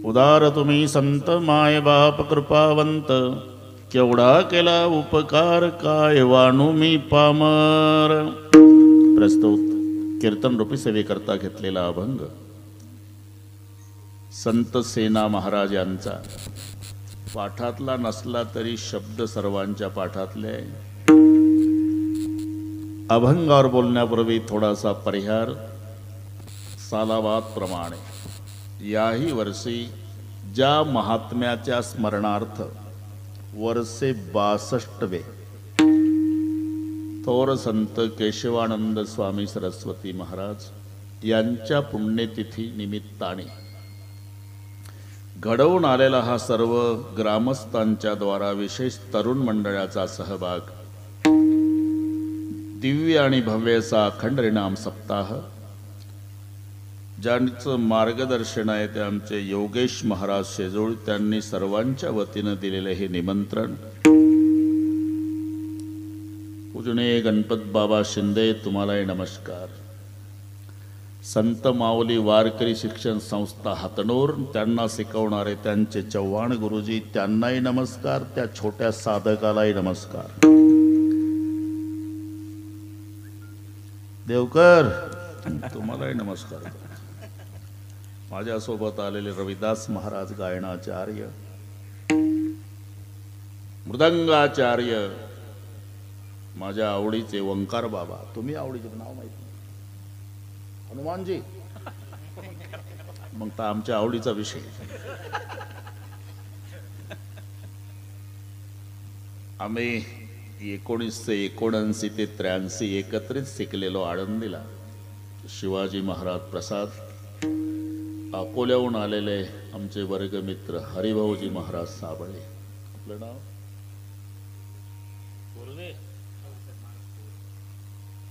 उदार तुम्ही संत माय बाप कृपावंत, केवढा केला उपकार काय वाणू मी पामर. प्रस्तुत कीर्तन रूपी सेवेकरता घेतलेला अभंग संत सेना महाराज यांचा. पाठातला नसला तरी शब्द सर्वांच्या पाठातले. अभंगावर बोलण्यापूर्वी थोडासा परिहार. सालाबाद प्रमाणे याही वर्षी ज्या महात्म्याच्या स्मरणार्थ वर्षे 62वे थोर संत केशवानंद स्वामी सरस्वती महाराज यांच्या पुण्यतिथी निमित्ताने घडवून आलेला हा सर्व ग्रामस्थांच्या द्वारा विशेष तरुण मंडळाचा सहभाग, दिव्य आणि भव्य असा अखंड हरिनाम सप्ताह, ज्यांचं मार्गदर्शन आहे ते आमचे योगेश महाराज शेजूळ, त्यांनी सर्वांच्या वतीनं दिलेले हे निमंत्रण. पूजनीय गणपत बाबा शिंदे तुम्हालाही नमस्कार. संत माऊली वारकरी शिक्षण संस्था हातनूर, त्यांना शिकवणारे त्यांचे चव्हाण गुरुजी, त्यांनाही नमस्कार. त्या छोट्या साधकालाही नमस्कार. देवकर तुम्हालाही नमस्कार. माझ्यासोबत आलेले रविदास महाराज गायनाचार्य, मृदंगाचार्य, माझ्या आवडीचे ओंकार बाबा. तुम्ही आवडीचे नाव माहिती हनुमानजी, मग तर आमच्या आवडीचा विषय. आम्ही 1979 ते 83 एकत्रित शिकलेलो आळंदीला. शिवाजी महाराज प्रसाद, अकोल्याहून आलेले आमचे वर्गमित्र हरिभाऊजी महाराज साबळे. आपलं नाव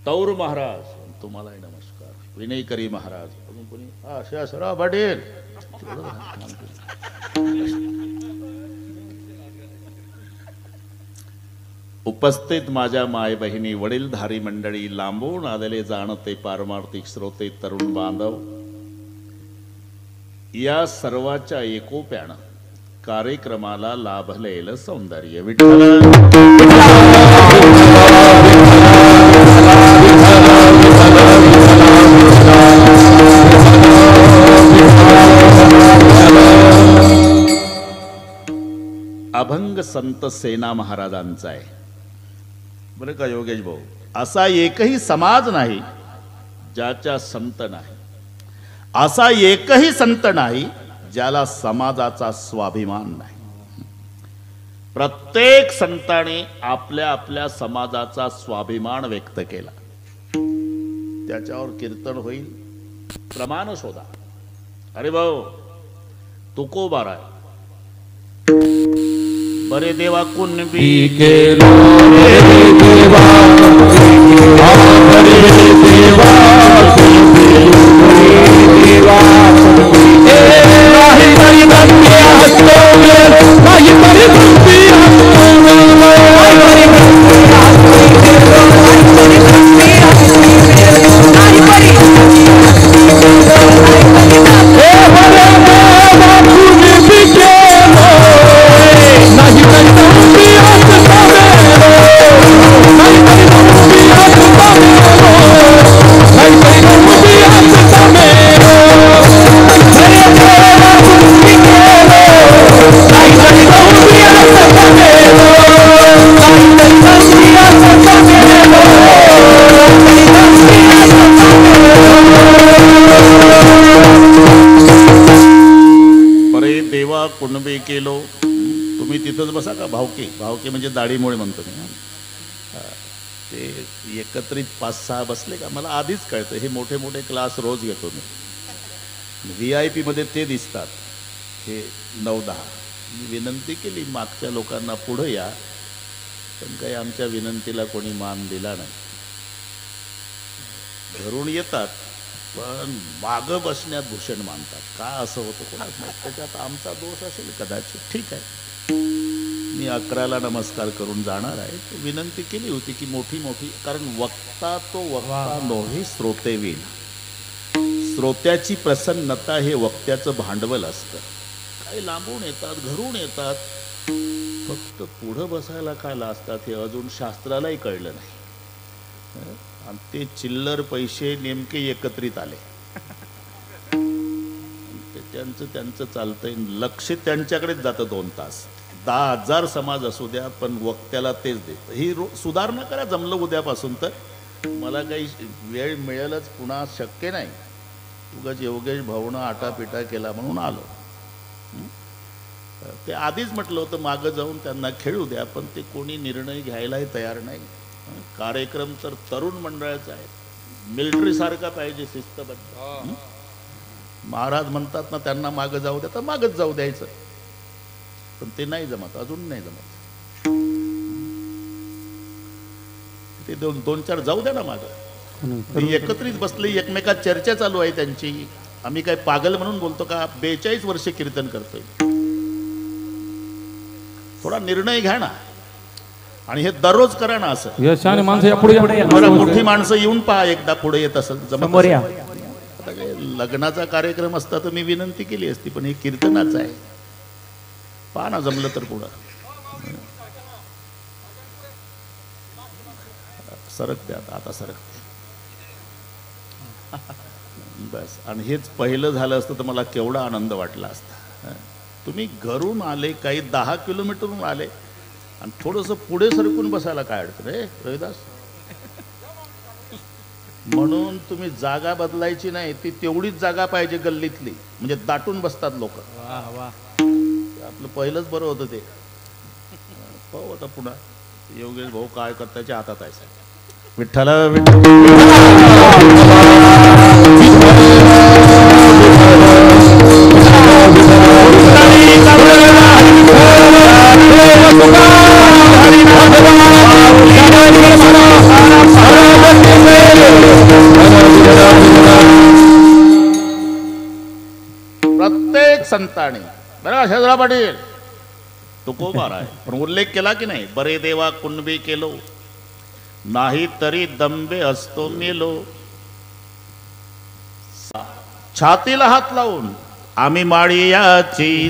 तौर महाराज, तुम्हालाही नमस्कार. विनयकरी महाराज, अजून कोणी शासराव पाटील. उपस्थित माझ्या माय बहिणी, वडीलधारी मंडळी, लांबून आलेले जाणते पारमार्थिक श्रोते, तरुण बांधव, या सर्वाच्या एकोप्यानं कार्यक्रमाला लाभलेलं सौंदर्य. विठ्ठल अभंग संत सेना महाराजांचा आहे बरं का योगेश भाऊ. असा एकही समाज नाही ज्याच्या संत नाही, असा एकही संत नाही ज्याला समाजाचा स्वाभिमान नाही. प्रत्येक संताने आपल्या आपल्या समाजाचा स्वाभिमान व्यक्त केला. त्याच्यावर कीर्तन होईल. प्रमाण शोधा. अरे भाऊ तुकोबा राय, बरे देवा कुणबी केलो रे देवा, बरे देवा देवा, नाही तरी बंदी हसतो नाही तरी बंदी कुणबी केलो. तुम्ही तिथंच बसा का. भावके, भावके म्हणजे दाढीमुळे म्हणतो मी. ते एकत्रित 5-6 बसले का मला आधीच कळतं. हे मोठे मोठे क्लास रोज घेतो मी. VIP मध्ये ते दिसतात, हे 9-10. मी विनंती केली मागच्या लोकांना पुढे या, पण काही आमच्या विनंतीला कोणी मान दिला नाही. घरून येतात पण मागं बसण्यात भूषण मानतात. का असं होतं कोणाच नाही. त्याच्यात आमचा दोष असेल कदाचित. ठीक आहे, मी 11ला नमस्कार करून जाणार आहे. विनंती केली होती की मोठी मोठी, कारण वक्ता तो वक्ता नोहे श्रोते विण. श्रोत्याची प्रसन्नता हे वक्त्याचं भांडवल असतं. काही लांबून येतात, घरून येतात, फक्त पुढं बसायला काय लाजतात हे अजून शास्त्रालाही कळलं नाही. आणि ते चिल्लर पैसे नेमके एकत्रित आले. त्यांचं त्यांचं चालतंय, लक्ष त्यांच्याकडेच जातं 2 तास. 10,000 समाज असू द्या, पण वक्त्याला तेच देत. ही सुधारणा करा जमलं उद्यापासून तर. मला काही वेळ मिळेलच पुन्हा शक्य नाही. उगाच योगेश भाऊनं आटापिटा केला म्हणून आलो. ते आधीच म्हटलं होतं मागं जाऊन त्यांना खेळू द्या, पण ते कोणी निर्णय घ्यायलाही तयार नाही. कार्यक्रम तर तरुण मंडळाचा आहे, मिलिटरीसारखा पाहिजे, शिस्तबद्ध. महाराज म्हणतात ना त्यांना मागं जाऊ द्या, तर मागच जाऊ द्यायचं. पण ते नाही जमत, अजून नाही जमत. ते 2-4 जाऊ द्या ना मागं. एकत्रित बसले, एकमेकात चर्चा चालू आहे त्यांची. आम्ही काय पागल म्हणून बोलतो का? 42 वर्षे कीर्तन करतोय. थोडा निर्णय घ्या ना, आणि हे दररोज करा ना. असं यशाने माणसं पुढे मोठी माणसं येऊन पहा एकदा पुढे येत असेल जमत. आता काय लग्नाचा कार्यक्रम असता तर मी विनंती केली असती, पण हे कीर्तनाचं आहे. पहा ना जमलं तर पुढं सरकते. आता सरकते बस. आणि हेच पहिलं झालं असतं तर मला केवढा आनंद वाटला असता. तुम्ही घरून आले, काही 10 किलोमीटरहून आले, आणि थोडंसं पुढे सरकून बसायला काय अडचण आहे रविदास? म्हणून तुम्ही जागा बदलायची नाही, ती तेवढीच जागा पाहिजे गल्लीतली, म्हणजे दाटून बसतात लोक. आपलं पहिलंच बरं होतं ते. पाहू आता पुन्हा. योगेश भाऊ काय करताच्या हातात आहे. विठ्ठल प्रत्येक संतांनी बरं शेजरा पाटील तुकोबार आहे, पण उल्लेख केला की नाही? बरे देवा कुणबी केलो, नाही तरी दंबे असतो मेलो. छातीला हात लावून आम्ही माळीयाची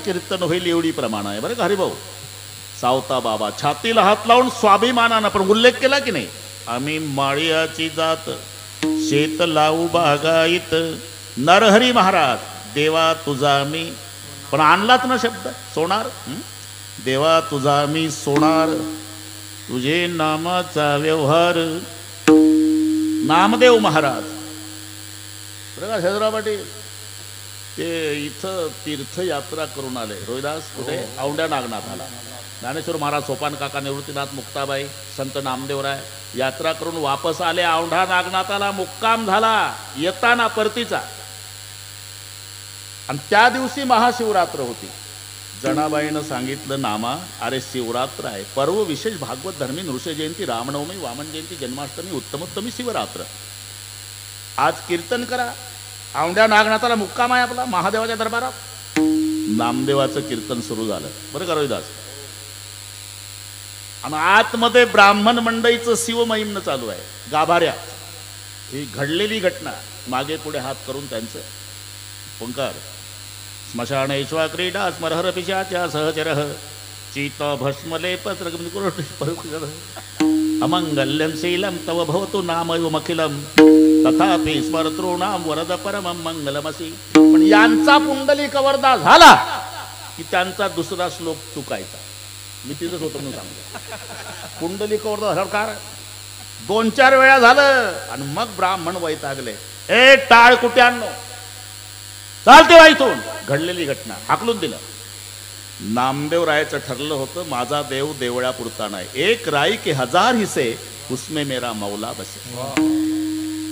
कीर्तन होईल एवढी प्रमाण आहे बरं का हरिभाऊ. सावता बाबा छातीला हात लावून स्वाभिमानानं, पण उल्लेख केला की नाही? आम्ही माळियाची जात शेत लावू बागायत, नरहरी महाराज देवा तुझा मी, पण आणलाच ना शब्द सोनार. देवा तुझा मी सोनार, तुझे नामाचा व्यवहार. नामदेव महाराज बरं का शेजरा पाटील, ते इथं तीर्थयात्रा करून आले. रोहिदास कुठे? औंढ्या नागनाथाला. ज्ञानेश्वर महाराज, सोपान काका, निवृत्तीनाथ, मुक्ताबाई, संत नामदेवराय यात्रा करून वापस आले. औंढा नागनाथाला मुक्काम झाला येताना परतीचा. आणि त्या दिवशी महाशिवरात्र होती. जनाबाईनं सांगितलं नामा, अरे शिवरात्र आहे, पर्व विशेष भागवत धर्मी, नृष्य जयंती, रामनवमी, वामन जयंती, जन्माष्टमी, उत्तमोत्तमी शिवरात्र. आज कीर्तन करा. औंढ्या नागनाथाला मुक्काम आहे आपला महादेवाच्या दरबारात. नामदेवाचं कीर्तन सुरू झालं बरं का रोहिदास. आणि आतमध्ये ब्राह्मण मंडळीचं शिवमहिम्न चालू आहे गाभाऱ्यात. ही घडलेली घटना, मागे पुढे हात करून त्यांचं ओंकार. स्मशानेश्वा क्रीडा स्मरहर पिशाच्या सहचरः, चित भस्मलेप अमंगल्यं शीलं तव भवतु नामयुमखिलं, तथापि स्मरतॄणां वरद परमं मंगलमसि. पण यांचा पुंडलिक वरदा झाला की त्यांचा दुसरा श्लोक चुकायचा. मी तिथंच होतो म्हणून सांगतो. कुंडलिकावर सरकार 2-4 वेळा झालं आणि मग ब्राह्मण वैतागले. ए टाळ कुठे आणलो, चालते वा इथून. घडलेली घटना हाकलून दिलं. नामदेव रायाचं ठरलं होतं माझा देव देवळापुरता नाही, 1 राई के 1000 हिस्से उसमें मेरा मौला बसे.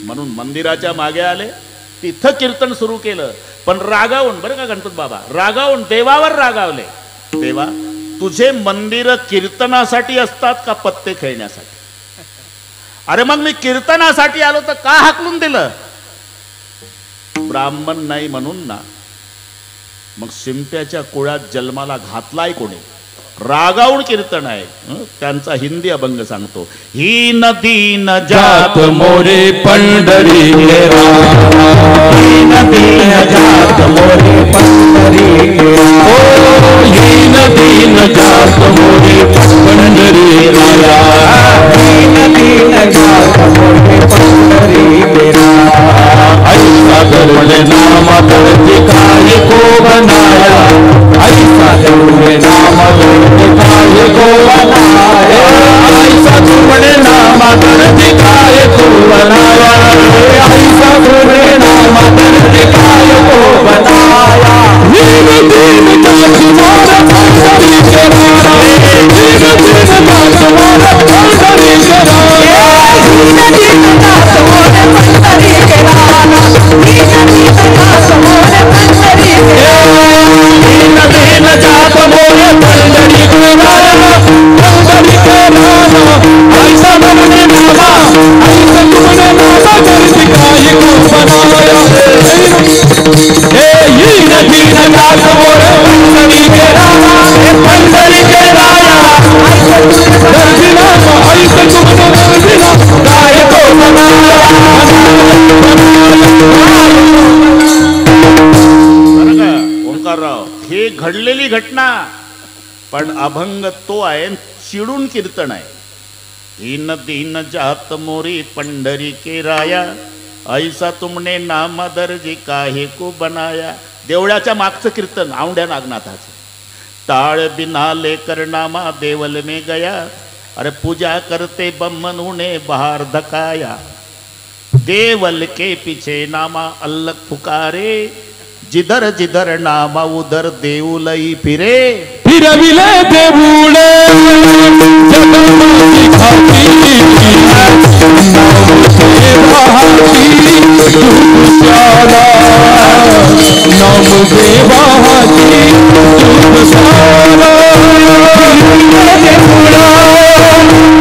म्हणून मंदिराच्या मागे आले, तिथं कीर्तन सुरू केलं. पण रागावून, बरं का गणपत बाबा, रागावून देवावर रागावले. देवा, तुझे मंदिर कीर्तनासाठी असतात का पत्ते खेळण्यासाठी? अरे मग मी कीर्तनासाठी आलो तर का हाकलून दिलं? ब्राह्मण नाही म्हणून ना. मग शिंप्याच्या कुळात जन्माला घातलाय कोणी? रागावून कीर्तन आहे. त्यांचा हिंदी अभंग सांगतो. ही नदी न जात मोरे पंढरी, ही नदी न जात मोरे पंढरी, ही नदी न जात मोरे पंढरी राया, ही नदी न जात मोरे पंढरी राया. ऐसा दरुण नाम दर्द काय को बनाया, ऐसा दरुण नाम दर्द काय को बनाया, ऐसा दरुण नाम दर्द काय को बनाया, ऐसा दरुण नाम दर्द काय को बनाया. दीन दीन जात मोर पंढरी के राया, दीन दीन जात मोर पंढरी के राया, दीन दीन जात मोर पंढरी के राया, दीन दीन जात मोर पंढरी के राया, दीन दीन जात मोर पंढरी के राया, पंढरी के राया. ऐसा दरुण नामा, ऐसा दरुण नामा दर्द काय को बनाया. दीन दीन जात मोर पंढरी के राया, पंढरी के राया. दर्द नामा, ऐसा दरुण दर्द काय को बनाया. ओंकारराव, हे घडलेली घटना, पण अभंग तो आहे, चिडून कीर्तन आहे. दीन दीन जात मोरी पंढरी के राया, ऐसा तुमने नाम दर्जी काहे को बनाया. देवळाच्या मागचं कीर्तन औंढ्या नागनाथाचं. टाळ बिना लेकर नामा देवल में गया, अरे पूजा करते बम्मन उन्हें बाहर धकाया. देवल के पीछे नामा अल्लग पुकारे, जिधर जिधर नामा उधर देऊलई फिरे. फिरविले देऊळे जगमाची खाती, नाम देवाची दुःखाला, नाम देवाची दुःखाला. फिरविले देऊळे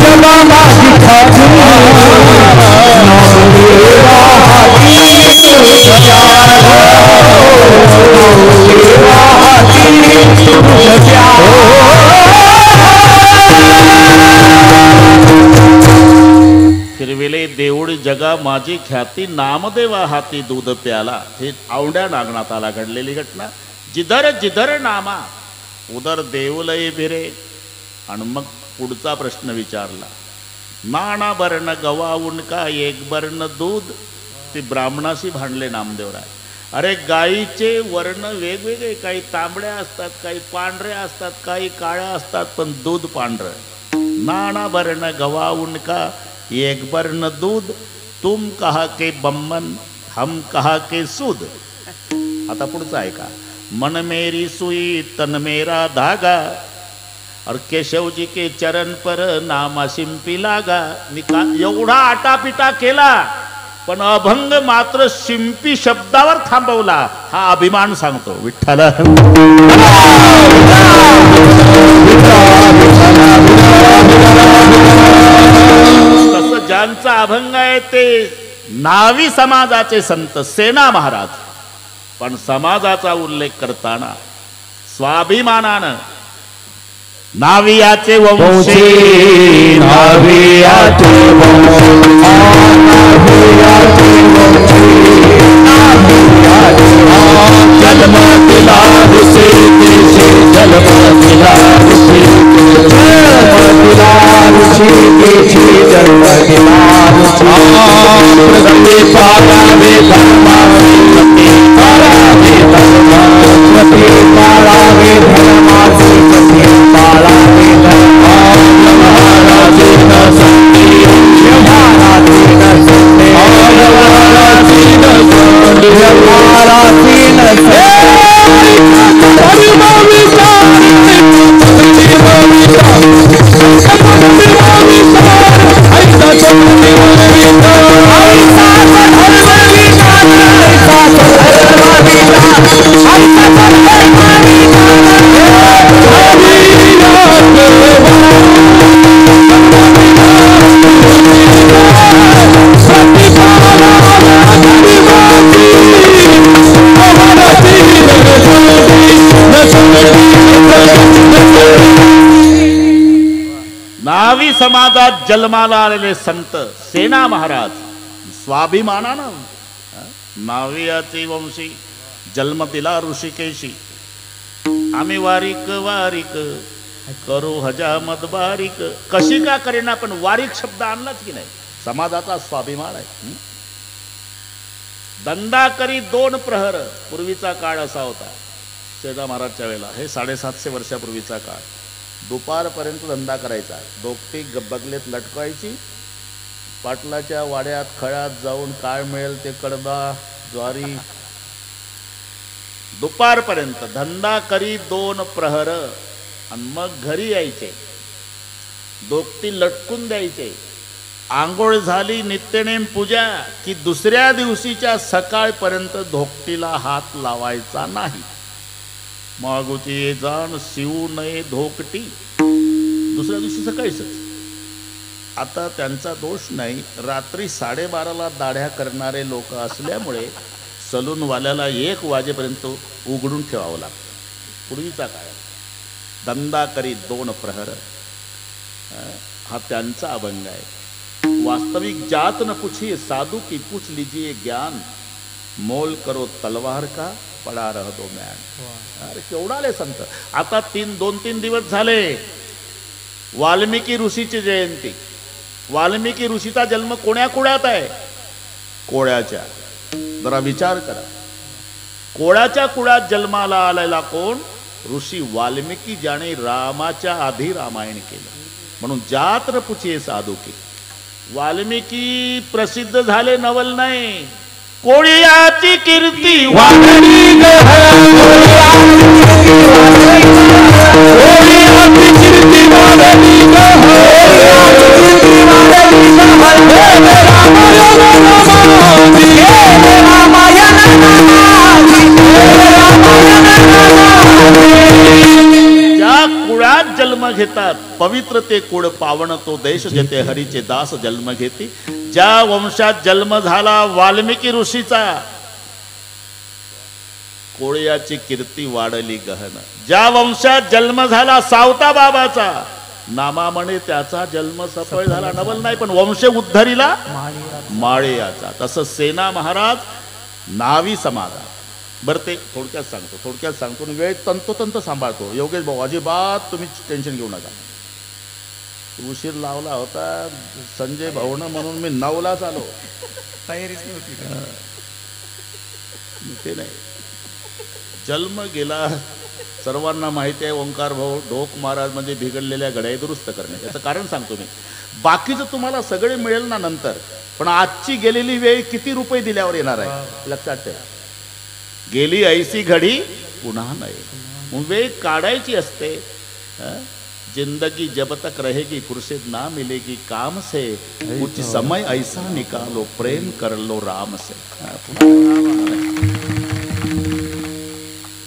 जगमाची खाती, नाम देवाची दुःखाला. फिरविले देऊळ जगा माझी ख्याती, नामदेवा हाती दूध प्याला. हे औंढ्या नागनाथाला घडलेली घटना. जिधर जिधर नामा उधर देऊलय फिरे. आणि मग पुढचा प्रश्न विचारला, नाना बर्ण गवाऊन का एक बर्ण दूध. ते ब्राह्मणाशी भांडले नामदेवराय. अरे गाईचे वर्ण वेगवेगळे, काही तांबड्या असतात, काही पांढऱ्या असतात, काही काळ्या असतात, पण दूध पांढरं. नाना बर्ण गवाऊन का एक बर्ण दूध, तुम कहा के बम्मन हम कहा के सूद. आता पुढचं आहे का, मन मेरी सुई तन मेरा धागा, और केशव जी के चरण पर नामा शिंपी लागा. मी का एवढा आटापिटा केला, पण अभंग मात्र शिंपी शब्दावर थांबवला. हा अभिमान सांगतो विठ्ठल. तसं ज्यांचा अभंग आहे ते नावी समाजाचे संत सेना महाराज, पण समाजाचा उल्लेख करताना स्वाभिमानानं नावियाचे वंशी, नावियाचे वंशी, नावियाचे वंशी, जन्म दिला ऋषी देशी, जन्म दिला ऋषी, जन्म दिला ऋषी देशी, जन्म दिला ऋषी. प्रति पाळावे धर्माचे, पाळावे धर्माचे, पाळावे धर्माचे, पाळावे न्हावी समाजात जन्माला आलेले संत सेना महाराज स्वाभिमानानं न्हावियाचे वंशी जन्म दिला ऋषिकेशी. आम्ही वारिक वारिक करू हजामत बारीक. कशी का करेना पण वारिक शब्द आणलाच की नाही. समाजाचा स्वाभिमान आहे. धंदा करी 2 प्रहर. पूर्वीचा काळ असा होता सेना महाराजच्या वेळेला. हे 750 वर्षापूर्वीचा काळ. दुपारपर्यंत धंदा करायचा. दोपटी बगलेत लटकायची. पाटलाच्या वाड्यात खळ्यात जाऊन काय मिळेल ते कडबा ज्वारी. दुपारपर्यंत धंदा करी 2 प्रहर आणि मग घरी यायचे. दोपटी लटकून द्यायचे. आंघोळ झाली नित्यनेम पूजा की दुसऱ्या दिवशीच्या सकाळपर्यंत धोकटीला हात लावायचा नाही. मागुची जाण शिवू नये धोकटी. दुसऱ्या दिवशी सकाळीच. आता त्यांचा दोष नाही. रात्री 12:30ला दाढ्या करणारे लोक असल्यामुळे सलूनवाल्याला 1 वाजेपर्यंत उघडून ठेवावं लागतं. पूर्वीचा काळ. धंदा करी 2 प्रहर हा त्यांचा अभंग आहे. वास्तविक जात न पूछिए साधु की पूछ लीजिए ज्ञान. मोल करो तलवार का पडा रह दो म्यान. अरे केवढा आले संत. आता 2-3 दिवस झाले वाल्मिकी ऋषीची जयंती. वाल्मिकी ऋषीचा जन्म कोण्या कुळात आहे? कोळ्याच्या. जरा विचार करा. कोळ्याच्या कुळात जन्माला आलेला कोण? ऋषी वाल्मिकी, ज्याने रामाच्या आधी रामायण केलं. म्हणून जात न पूछिए साधू की. वाल्मिकी प्रसिद्ध झाले नवल नाही. कोळ्याची कीर्ती वाढली ग. ज्या कुळात जन्म घेतात पवित्र ते कुळ पावन तो देश जेथे हरीचे दास जन्म घेती. ज्या वंशात जन्म झाला वाल्मिकी ऋषीचा कोळ्याची कीर्ती वाढली गहन. ज्या वंशात जन्म झाला सावता बाबाचा नामामणे त्याचा जन्म सफळ झाला. नवल नाही पण वंश उद्धरीला माळेयाचा. तसं सेना महाराज न्हावी समाजात. बरं ते थोडक्यात सांगतो वेळ तंतोतंत सांभाळतो. योगेश भाऊ अजिबात तुम्ही टेन्शन घेऊ नका. उशीर लावला होता संजय भाऊनं म्हणून मी 9लाच आलो. तयारीच नव्हती. ते नाही. जन्म गेला सर्वांना माहिती आहे. ओंकार भाऊ ढोक महाराज म्हणजे बिघडलेल्या घड्याळी दुरुस्त करणे. याचं कारण सांगतो मी. बाकीचं तुम्हाला सगळे मिळेल ना नंतर. पण आजची गेलेली वेळ किती रुपये दिल्यावर येणार आहे लक्षात ठेवा. गेली ऐसी घडी पुन्हा नाही. वेळ काढायची असते. जिंदगी जब तक रहेगी फुर्सत ना मिलेगी काम से. कुछ समय ऐसा निकालो प्रेम कर लो राम से.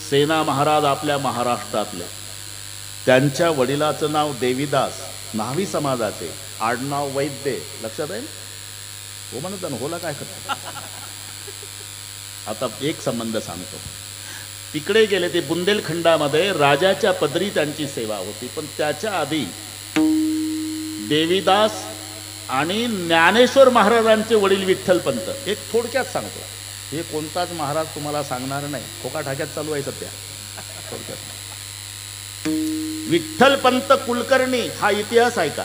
सेना महाराज आपल्या महाराष्ट्रातले. त्यांच्या वडिलाचं नाव देवीदास. न्हावी समाजाचे. आडनाव वैद्य. लक्षात आहे. हो म्हणत ना होला काय करतात. आता एक संबंध सांगतो. तिकडे गेले ते बुंदेलखंडामध्ये राजाच्या पदरी त्यांची सेवा होती. पण त्याच्या आधी देवीदास आणि ज्ञानेश्वर महाराजांचे वडील विठ्ठलपंत. एक थोडक्यात सांगतो. हे कोणताच महाराज तुम्हाला सांगणार नाही. खोका ठाक्यात चालू आहे सध्या. थोडक्यात विठ्ठलपंत कुलकर्णी हा इतिहास आहे का.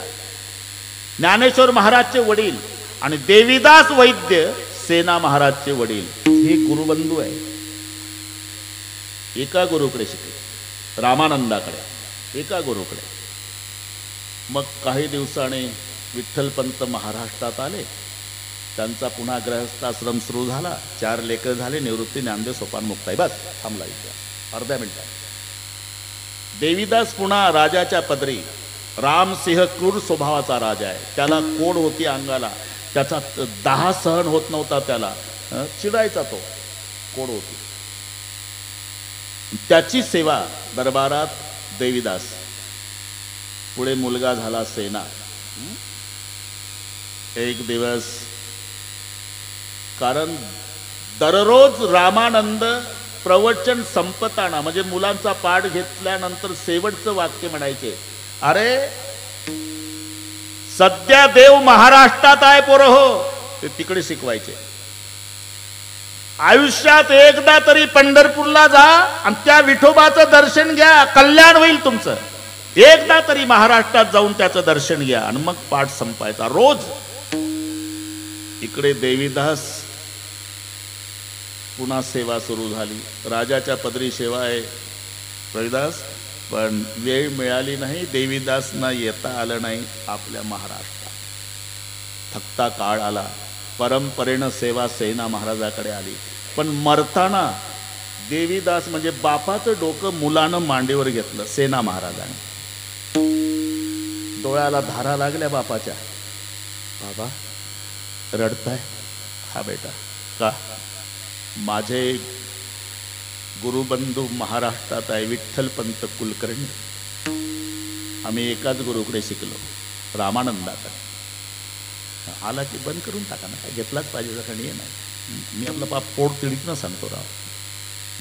ज्ञानेश्वर महाराजचे वडील आणि देवीदास वैद्य सेना महाराजचे वडील हे गुरुबंधू आहे. एका गुरुकडे शिकले. रामानंदाकडे. एका गुरुकडे. मग काही दिवसाने विठ्ठलपंत महाराष्ट्रात आले. त्यांचा पुन्हा गृहस्थाश्रम सुरू झाला. 4 लेकर झाले. निवृत्ती ज्ञानदेव सोपान मुक्ताई. बस थांबला इतिहास अर्ध्या मिनिटात. देवीदास पुन्हा राजाच्या पदरी. रामसिंह क्रूर स्वभावाचा राजा आहे. त्याला कोड होती अंगाला. त्याचा दाह सहन होत नव्हता. त्याला चिडायचा तो. कोड होती. त्याची सेवा दरबारात देवीदास. पुढे मुलगा झाला सेना. एक दिवस कारण दररोज रामानंद प्रवचन संपताना म्हणजे मुलांचा पाठ घेतल्यानंतर शेवटचं वाक्य म्हणायचे. अरे सध्या देव महाराष्ट्रात आहे पोरं हो, ते तिकडे शिकवायचे. आयुष्यात एकदा तरी पंढरपूरला जा आणि त्या विठोबाचं दर्शन घ्या, कल्याण होईल तुमचं. एकदा तरी महाराष्ट्रात जाऊन त्याचं दर्शन घ्या आणि मग पाठ संपायचा रोज. इकडे देवीदास पुन्हा सेवा सुरू झाली. राजाच्या पदरी सेवा आहे रविदास, पण वेळ मिळाली नाही. देवीदासना येता आलं नाही आपल्या महाराष्ट्रात. थकता काळ आला. परंपरेनं सेवा सेना महाराजाकडे आली. पण मरताना देवीदास म्हणजे बापाचं डोकं मुलानं मांडीवर घेतलं सेना महाराजाने. डोळ्याला धारा लागल्या बापाच्या. बाबा रडताय? हा बेटा. का? माझे गुरुबंधू महाराष्ट्रात आहे, विठ्ठलपंत कुलकर्णी. आम्ही एकाच गुरुकडे शिकलो, रामानंदाचा. आला की बंद करून टाका ना, काय घेतलाच पाहिजे जसा नाही. मी आपला पाप पोट तिडीतनं सांगतो राव.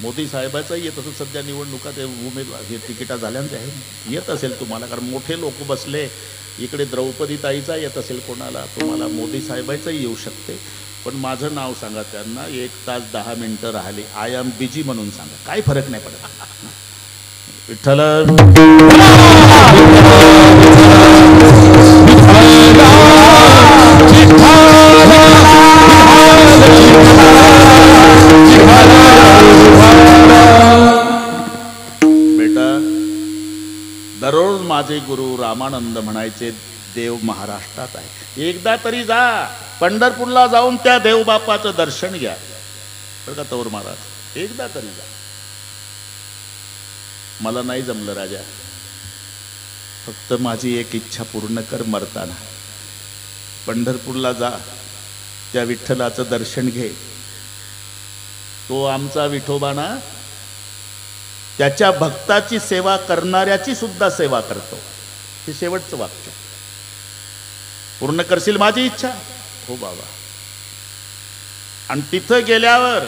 मोदी साहेबाचाही येत असं सध्या निवडणुका ते उमेदवार हे तिकिटा झाल्यांचे आहे, येत असेल तुम्हाला, कारण मोठे लोक बसले. इकडे द्रौपदी ताईचा येत असेल कोणाला, तुम्हाला मोदी साहेबाचाही येऊ शकते. पण माझं नाव सांगा त्यांना. 1 तास 10 मिनिटं राहिले, आय एम बिजी म्हणून सांगा, काही फरक नाही पडत. विठ्ठल बेटा, दररोज माझे गुरु रामानंद म्हणायचे, देव महाराष्ट्रात आहे, एकदा तरी जा. पंढरपूरला जाऊन त्या देवबापाचं दर्शन घ्या. बरं का तवर महाराज, एकदा तरी जा. मला नाही जमलं राजा, फक्त माझी एक इच्छा पूर्ण कर. मरताना पंढरपूरला जा, त्या विठ्ठलाचं दर्शन घे. तो आमचा विठोबा ना, त्याच्या भक्ताची सेवा करणाऱ्याची सुद्धा सेवा करतो. हे शेवटचं वाक्य. पूर्ण करशील माझी इच्छा? हो बाबा. आणि तिथं गेल्यावर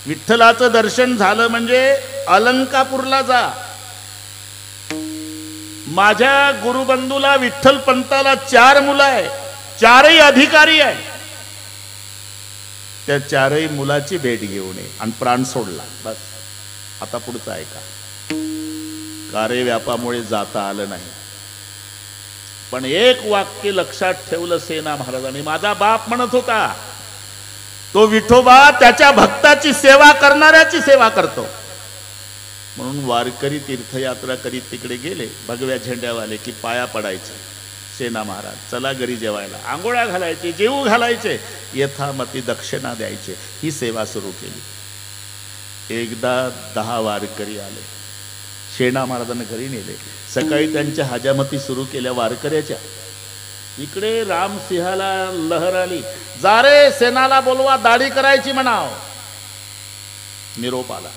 विठ्ठलाचं दर्शन झालं म्हणजे अलंकापूरला जा. माझ्या गुरुबंधूला विठ्ठलपंताला 4 मुलं आहे, 4ही अधिकारी आहे. त्या 4ही मुलाची भेट घेऊन ये आणि प्राण सोडला. बस. आता पुढचं ऐका. कार्य व्यापामुळे जाता आलं नाही, पण एक वाक्य लक्षात ठेवलं सेना महाराजांनी. माझा बाप म्हणत होता, तो विठोबा त्याच्या भक्ताची सेवा करणाऱ्याची सेवा करतो. म्हणून वारकरी तीर्थयात्रा करीत तिकडे गेले, भगव्या झेंड्यावाले की पाया पडायचे. सेना महाराज चला घरी जेवायला, आंघोळ्या घालायचे, जेवू घालायचे, यथामती दक्षिणा द्यायचे. ही सेवा सुरू केली. एकदा 10 वारकरी आले. सेना महाराजांना घरी नेले. सकाळी त्यांच्या हजामती सुरू केल्या वारकऱ्याच्या. इकडे रामसिंहाला लहर आली, जा रे सेनाला बोलवा, दाढी करायची म्हणाव. निरोप आला.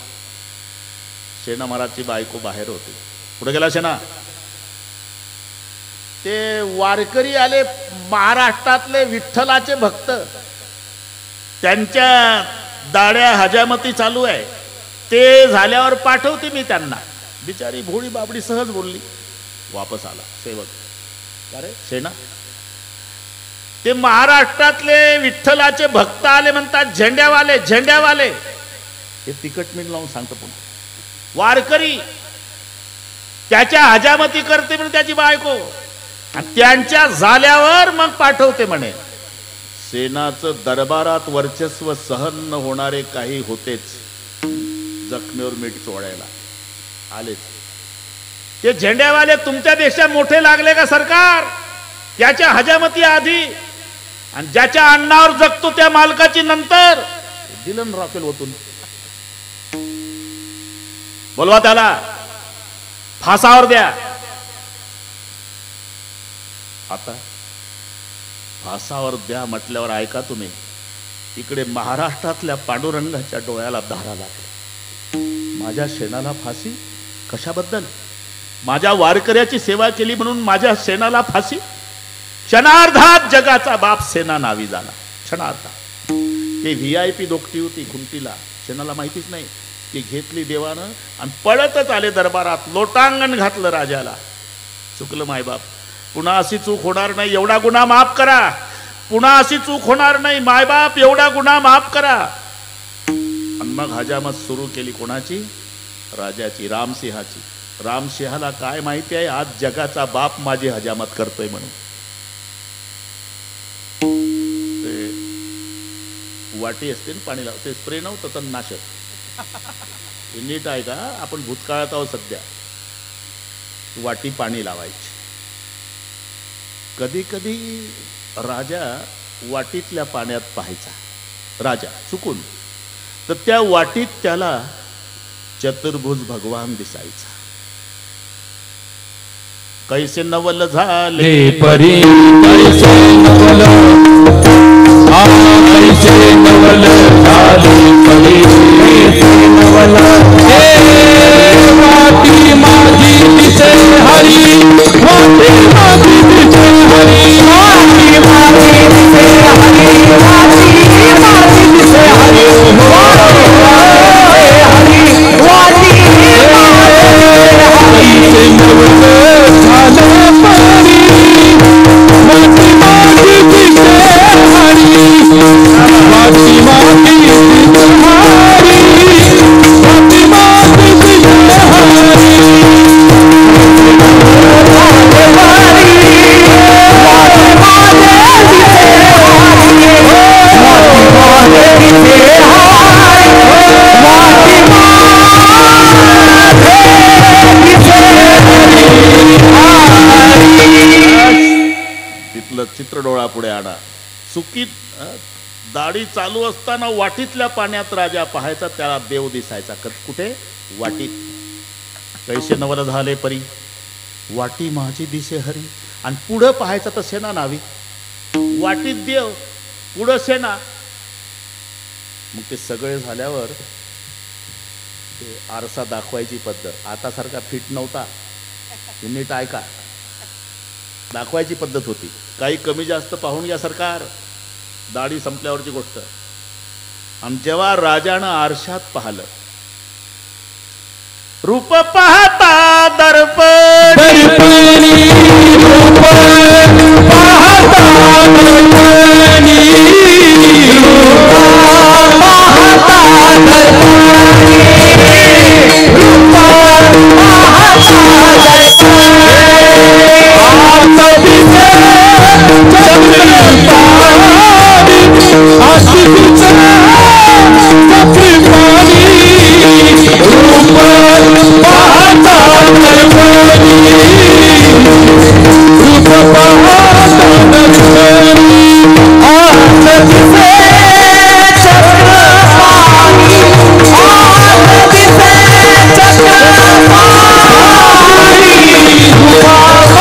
सेना महाराजची बायको बाहेर होती. पुढे गेला सेना. ते वारकरी आले, महाराष्ट्रातले विठ्ठलाचे भक्त. त्यांच्या दाढ्या हजामती चालू आहे. ते झाल्यावर पाठवते मी त्यांना. बिचारी भोळी बाबडी सहज बोलली. वापस आला सेवक. अरे सेना, ते महाराष्ट्रातले विठ्ठलाचे भक्त आले म्हणतात, झेंड्यावाले झेंड्यावाले. हे तिकट मीठ लावून सांगतो. पण वारकरी त्याच्या हजामती करते म्हणे त्याची बायको, आणि त्यांच्या झाल्यावर मग पाठवते म्हणे. सेनाचं दरबारात वर्चस्व सहन न होणारे काही होतेच, जखमेवर मीठ चोळायला आलेच. ते झेंड्यावाले तुमच्यापेक्षा मोठे लागले का सरकार? त्याच्या हजामती आधी, आणि ज्याच्या अन्नावर जगतो त्या मालकाची नंतर. दिलन राफेल होतून बोलवा त्याला, फासावर द्या. आता फासावर द्या म्हटल्यावर ऐका तुम्ही, इकडे महाराष्ट्रातल्या पांडुरंगाच्या डोळ्याला धारा लागली. माझ्या सेनाला फाशी कशाबद्दल? माझ्या वारकऱ्याची सेवा केली म्हणून माझ्या सेनाला फाशी? क्षणार्धात जगाचा बाप सेना नावी झाला. क्षणार्धात. ते VIP दोकटी होती खुंटीला, सेनाला माहितीच नाही. ती घेतली देवानं आणि पळतच आले दरबारात. लोटांगण घातलं राजाला. चुकलं मायबाप. पुन्हा अशी चूक होणार नाही, एवढा गुन्हा माफ करा. पुन्हा अशी चूक होणार नाही, मायबाप एवढा गुन्हा माफ करा. आणि मग हजामत सुरू केली कोणाची? राजाची, रामसिंहाची. रामसिंहाला काय माहिती आहे आज जगाचा बाप माझी हजामत करतोय म्हणून. ते वाटी असते ना पाणी लावते, स्प्रे नव्हतं तर नाशक. हे नीट आहे का? आपण भूतकाळात आहोत सध्या. वाटी पाणी लावायची. कधी कधी राजा वाटीतल्या पाण्यात पाहायचा, राजा चुकून, तर त्या वाटीत त्याला चतुर्भुज भगवान दिसायचा. कैसे नवल झाले परी, कैसे नवल, कैसे नवल झाले परी, कैसे नवल. वाटी माझी दिसे हरी, वाटी माझी दिसे हरी, वाटी माझी दिसे हरी, वाटी माझी दिसे हरी, वाटी वाटी कैसे नवल झाले परी, वाटी माझी दिसे हरी, वाटी माझी दिसे हरी, वाटी माझी दिसे हरी. तिथलं चित्र डोळा पुढे आणा. चुकीत दाढी चालू असताना वाटीतल्या पाण्यात राजा पाहायचा, त्याला देव दिसायचा. कुठे? वाटीत. कैसे नवल झाले परी, वाटी माझी दिसे हरी. आणि पुढं पाहायचं तर सेना नावी. वाटीत देव, पुढं सेना. मग ते सगळे झाल्यावर ते आरसा दाखवायची पद्धत आता सारखा फिट नव्हता. नीट ऐका, दाखवायची पद्धत होती. काही कमी जास्त पाहून घ्या सरकार, दाढी संपल्यावरची गोष्ट. आणि जेव्हा राजानं आरशात पाहिलं, रूप पाहता दर्पण, दर्पणी रूप पाहता दर्पणी, रूप पाहता दर्पणी, रूप पाहता दर्पणी. आता दिसे चक्रपाणी, अशी दिसे चक्रपाणी, रूप पाहता दर्पणी, रूप पाहता दर्पणी. आता दिसे चक्रपाणी, आता दिसे चक्रपाणी, रूप पाहता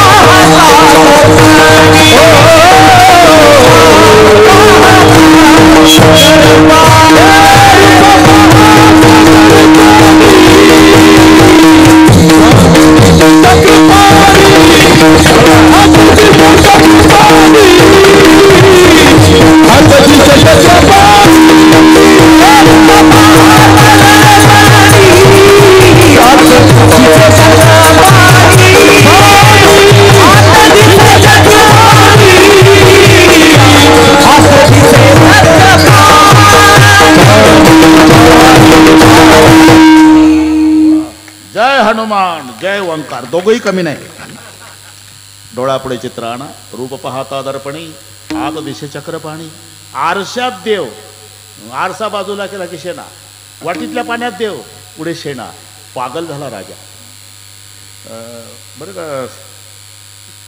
जय हनुमान, जय ओंकार, दोघंही कमी नाही. डोळापुढे चित्र आणा. रूप पाहता दर्पणी, आत दिशे चक्रपाणी. आरशात देव, आरसा बाजूला केला की शेणा. वाटीतल्या पाण्यात देव, पुढे शेणा. पागल झाला राजा. बरं का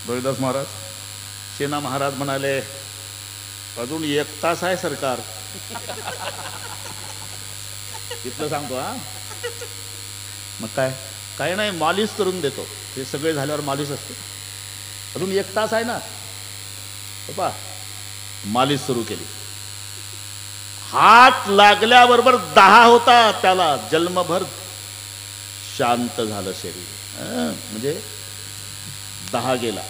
रोहिदास महाराज, शेणा महाराज म्हणाले अजून 1 तास आहे सरकार. तिथलं सांगतो हा. मग काय नाही, मालिश करून देतो. ते सगळे झाल्यावर मालिश असते. अजून 1 तास आहे ना. बाबा मालिश सुरू केली. हात लागल्याबरोबर 10 होता. त्याला जन्मभर शांत झालं शरीर. म्हणजे 10 गेला.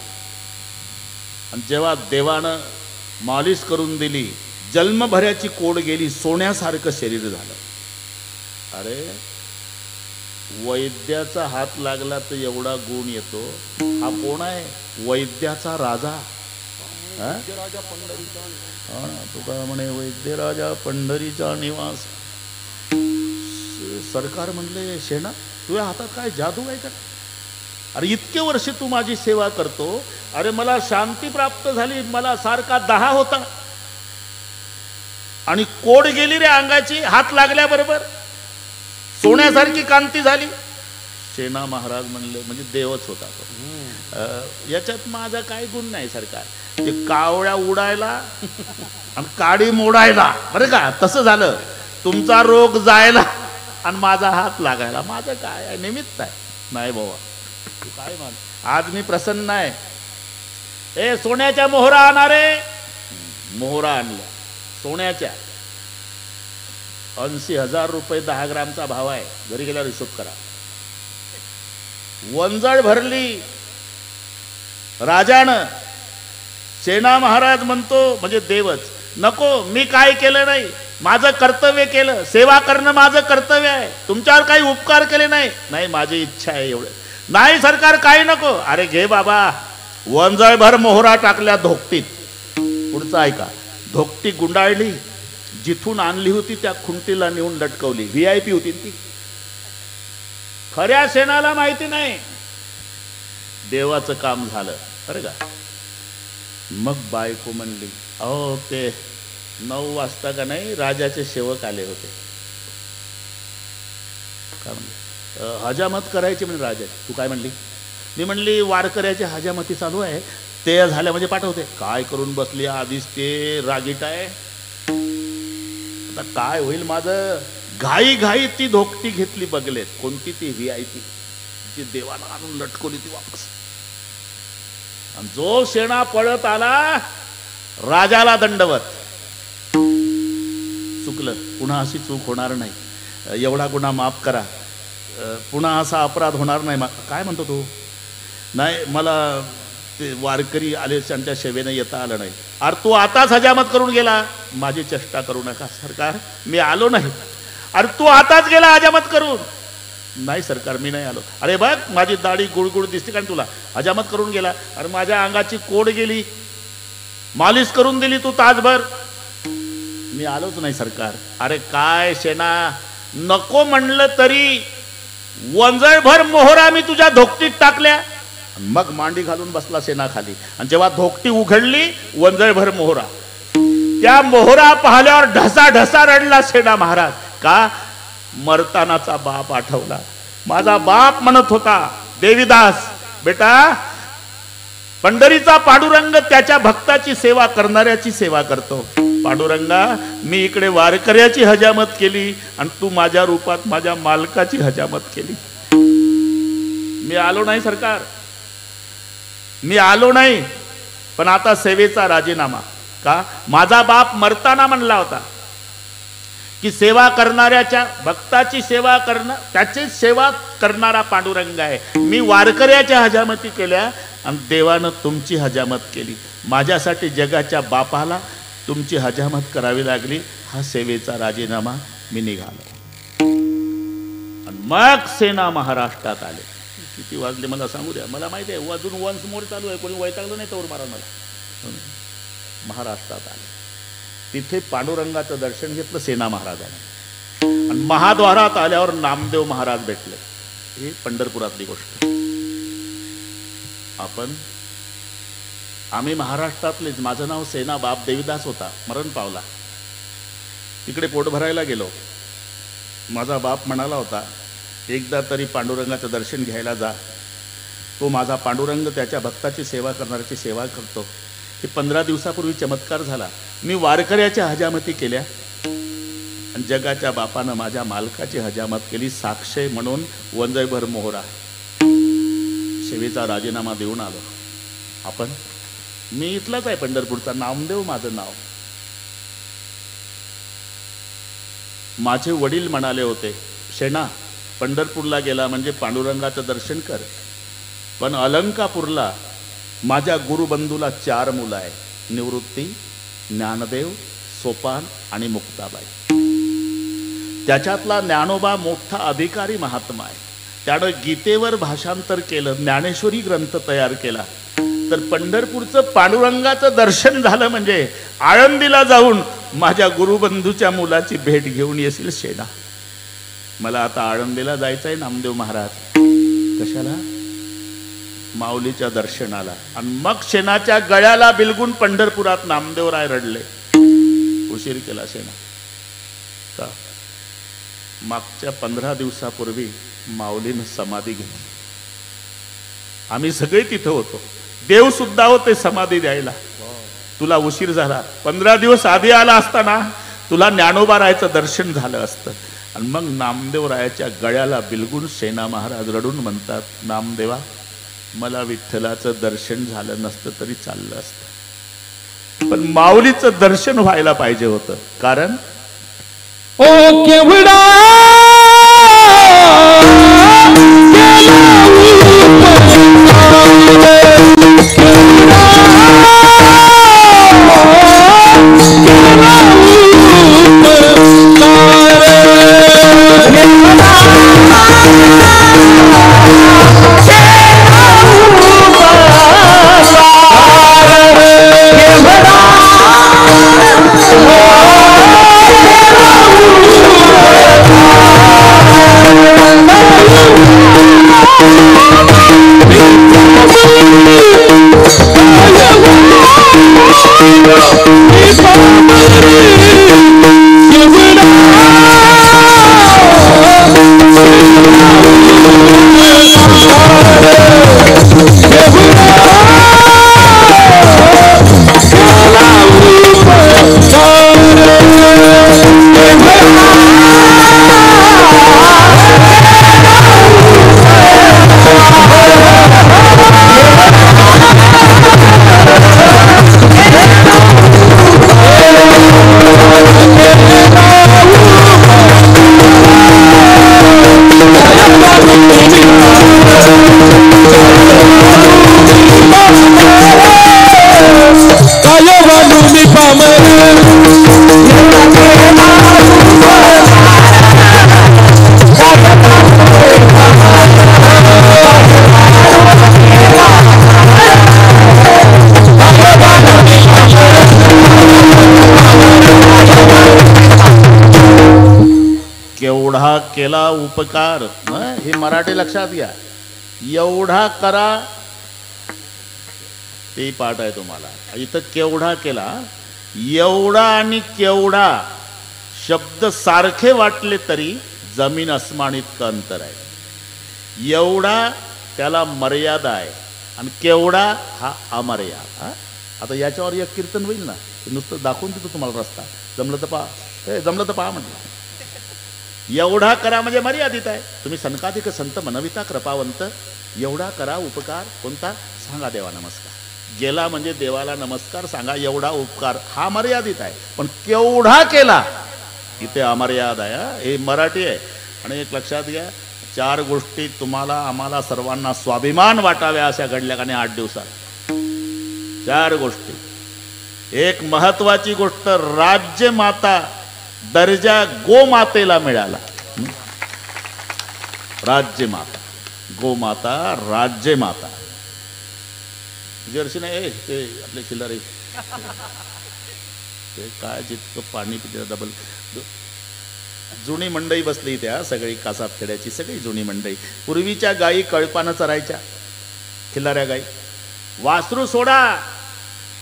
आणि जेव्हा देवानं मालिश करून दिली, जन्मभराची कोड गेली, सोन्यासारखं शरीर झालं. अरे वैद्याचा हात लागला तर एवढा गुण येतो. हा कोण आहे? वैद्याचा राजा. हा? तुका म्हणे वैद्यराजा पंढरीचा निवास. सरकार म्हणले शेणा तुझ्या हातात काय जादू आहे का? अरे इतके वर्ष तू माझी सेवा करतो, अरे मला शांती प्राप्त झाली, मला सारखा 10 होता आणि कोड गेली रे अंगाची, हात लागल्याबरोबर सोन्यासारखी कांती झाली. सेना महाराज म्हणले म्हणजे देवच होता तो. याच्यात माझा काय गुण नाही सरकार. ते कावळ्या उडायला आणि काडी मोडायला, बरं का, तसं झालं. तुमचा रोग जायला आणि माझा हात लागायला, माझं काय आहे, निमित्त आहे. नाही बाबा तू काय मान, आज मी प्रसन्न आहे. ए सोन्याच्या मोहरा आणणारे, मोहरा आणल्या सोन्याच्या. 80,000 रुपये 10 ग्रामचा भाव आहे. घरी गेल्यावर हिशोब करा. वंजळ भरली राजानं. सेना महाराज म्हणतो म्हणजे देवच, नको मी काय केलं नाही, माझं कर्तव्य केलं, सेवा करणं माझं कर्तव्य आहे, तुमच्यावर काही उपकार केले नाही. नाही माझी इच्छा आहे एवढं. नाही सरकार काही नको. अरे घे बाबा. वंजळभर मोहरा टाकल्या धोकटीत. पुढचं ऐका. धोकटी गुंडाळली, जिथून आणली होती त्या खुंटीला नेऊन लटकवली. VIP होती ती. खऱ्या सेनाला माहिती नाही. देवाचं काम झालं बरं का. मग बायको म्हणली, अहो ते 9 वाजता का नाही राजाचे सेवक आले होते. काय म्हणले? हजामत करायची म्हणजे राजा. तू काय म्हणली? मी म्हणली वारकऱ्याची हजामती चालू आहे, ते झाल्या म्हणजे पाठवते. काय करून बसली आधीच ते रागीट आहे. आता काय होईल माझं? घाई घाई ती धोकटी घेतली बघलेत. कोणती? ती VIP जी देवाला आणून लटकवली ती वापस. आणि जो शेणा पळत आला राजाला दंडवत. चुकलं, पुन्हा अशी चूक होणार नाही, एवढा गुन्हा माफ करा, पुन्हा असा अपराध होणार नाही. काय म्हणतो तू? नाही मला ते वारकरी आले त्यांच्या सेवेने येता आलं नाही. अरे तू आताच हजामत करून गेला. माझी चेष्टा करू नका सरकार, मी आलो नाही. अरे तू आताच गेला हजामत करून. नाही सरकार मी नाही आलो. अरे बघ माझी दाढी गुळगुळ दिसते का तुला? हजामत करून गेला. अरे माझ्या अंगाची कोड गेली, मालिश करून दिली तू तासभर. मी आलोच नाही सरकार. अरे काय सेना, नको म्हणलं तरी वंजळभर मोहरा मी तुझ्या धोकटीत टाकल्या. मग मांडी घालून बसला सेना खाली. आणि जेव्हा धोकटी उघडली वंजळभर मोहरा. त्या मोहरा पाहिल्यावर ढसा ढसा रडला सेना महाराज. का? मरतानाचा बाप आठवला. माझा बाप म्हणत होता देवीदास, बेटा पंढरीचा पांडुरंग त्याच्या भक्ताची सेवा करणाऱ्याची सेवा करतो. पांडुरंगा मी इकडे वारकऱ्याची हजामत केली आणि तू माझ्या रूपात माझ्या मालकाची हजामत केली. मी आलो नाही सरकार, मी आलो नाही. पण आता सेवेचा राजीनामा. का? माझा बाप मरताना म्हणला होता की सेवा करणाऱ्याच्या भक्ताची सेवा करणं, त्याची सेवा करणारा पांडुरंग आहे. मी वारकऱ्याच्या हजामती केल्या आणि देवानं तुमची हजामत केली. माझ्यासाठी जगाच्या बापाला तुमची हजामत करावी लागली. हा सेवेचा राजीनामा. मी निघालो. आणि मग सेना महाराष्ट्रात आले. किती वाजले मला सांगू द्या, मला माहिती आहे अजून वन्स मोर चालू आहे, कोणी वैतागलं नाही तोवर मारा मला. महाराष्ट्रात आले. तिथे पांडुरंगाचं दर्शन घेतलं सेना महाराजाने. आणि महाद्वारात आल्यावर नामदेव महाराज भेटले. ही पंढरपुरातली गोष्ट. आम्ही महाराष्ट्रातलेच. माझं नाव सेना बाप देवीदास होता, मरण पावला. तिकडे पोट भरायला गेलो. माझा बाप म्हणाला होता एकदा तरी पांडुरंगाचं दर्शन घ्यायला जा. तो माझा पांडुरंग त्याच्या भक्ताची सेवा करणाऱ्याची सेवा करतो. हे 15 दिवसापूर्वी चमत्कार झाला. मी वारकऱ्याच्या हजामती केल्या आणि जगाच्या बापानं माझ्या मालकाची हजामत केली. साक्षी म्हणून वंजळभर मोहरा सेवेचा राजीनामा देऊन आलो. मी इथलाच आहे पंढरपूरचा. नामदेव माझं नाव. माझे वडील म्हणाले होते, शेणा पंढरपूरला गेला म्हणजे पांडुरंगाचं दर्शन कर. पण अलंकापूरला माझ्या गुरुबंधूला 4 मुलं आहे. निवृत्ती, ज्ञानदेव, सोपान आणि मुक्ताबाई. त्याच्यातला ज्ञानोबा मोठा अधिकारी महात्मा आहे. त्यानं गीतेवर भाषांतर केलं, ज्ञानेश्वरी ग्रंथ तयार केला. तर पंढरपूरचं पांडुरंगाचं दर्शन झालं म्हणजे आळंदीला जाऊन माझ्या गुरुबंधूच्या मुलाची भेट घेऊन येशील शेणा. मला आता आळंदीला जायचंय नामदेव महाराज. कशाला? माऊलीच्या दर्शनाला. आणि मग शेणाच्या गळ्याला बिलगून पंढरपुरात नामदेवराय रडले. उशीर केला शेणा का? मागच्या 15 दिवसापूर्वी माऊलीनं समाधी घेतली. आम्ही सगळे तिथं होतो, देव सुद्धा होते समाधी द्यायला. तुला उशीर झाला, 15 दिवस आधी आला असताना तुला ज्ञानोबारायचं दर्शन झालं असतं. आणि मग नामदेवरायाच्या गळ्याला बिलगून शेणा महाराज रडून म्हणतात, नामदेवा, मला विठ्ठलाचं दर्शन झालं नसतं तरी चाललं असतं, पण माऊलीचं दर्शन व्हायला पाहिजे होतं. कारण ओ केवढा केवढा केला उपकार, हे मराठी लक्षात घ्या. एवढा करा ते पाठ आहे तुम्हाला. इथं केवढा केला, एवढा आणि केवढा शब्द सारखे वाटले तरी जमीन अस्मान इतकं अंतर आहे. एवढा त्याला मर्यादा आहे आणि केवढा हा अमर्यादा. आता याच्यावर एक कीर्तन होईल ना, नुसतं दाखवून देतो तुम्हाला रस्ता. जमलं तर पहा, जमलं तर पहा म्हटलं. एवढा करा म्हणजे मर्यादित आहे. तुम्ही संकाधिक संत मनविता कृपावंत, एवढा करा उपकार. कोणता? सांगा देवा नमस्कार. गेला म्हणजे देवाला नमस्कार सांगा, एवढा उपकार हा मर्यादित आहे. पण केवढा केला इथे अमर्याद आहे. हे मराठी आहे. आणि एक लक्षात घ्या, 4 गोष्टी तुम्हाला आम्हाला सर्वांना स्वाभिमान वाटाव्या अशा घडल्या का नाही 8 दिवसात. 4 गोष्टी. एक महत्वाची गोष्ट, राज्य माता दर्जा गोमातेला मिळाला. राज्य माता, गोमाता, राज्य माता. जर्शी नाही ते आपले खिल्लारे ते काय जितकं पाणी पिते डबल. जुनी मंडई बसली त्या सगळी कासाब खेड्याची सगळी जुनी मंडई. पूर्वीच्या गायी कळपानं चरायच्या, खिल्लाऱ्या गाई. वासरू सोडा,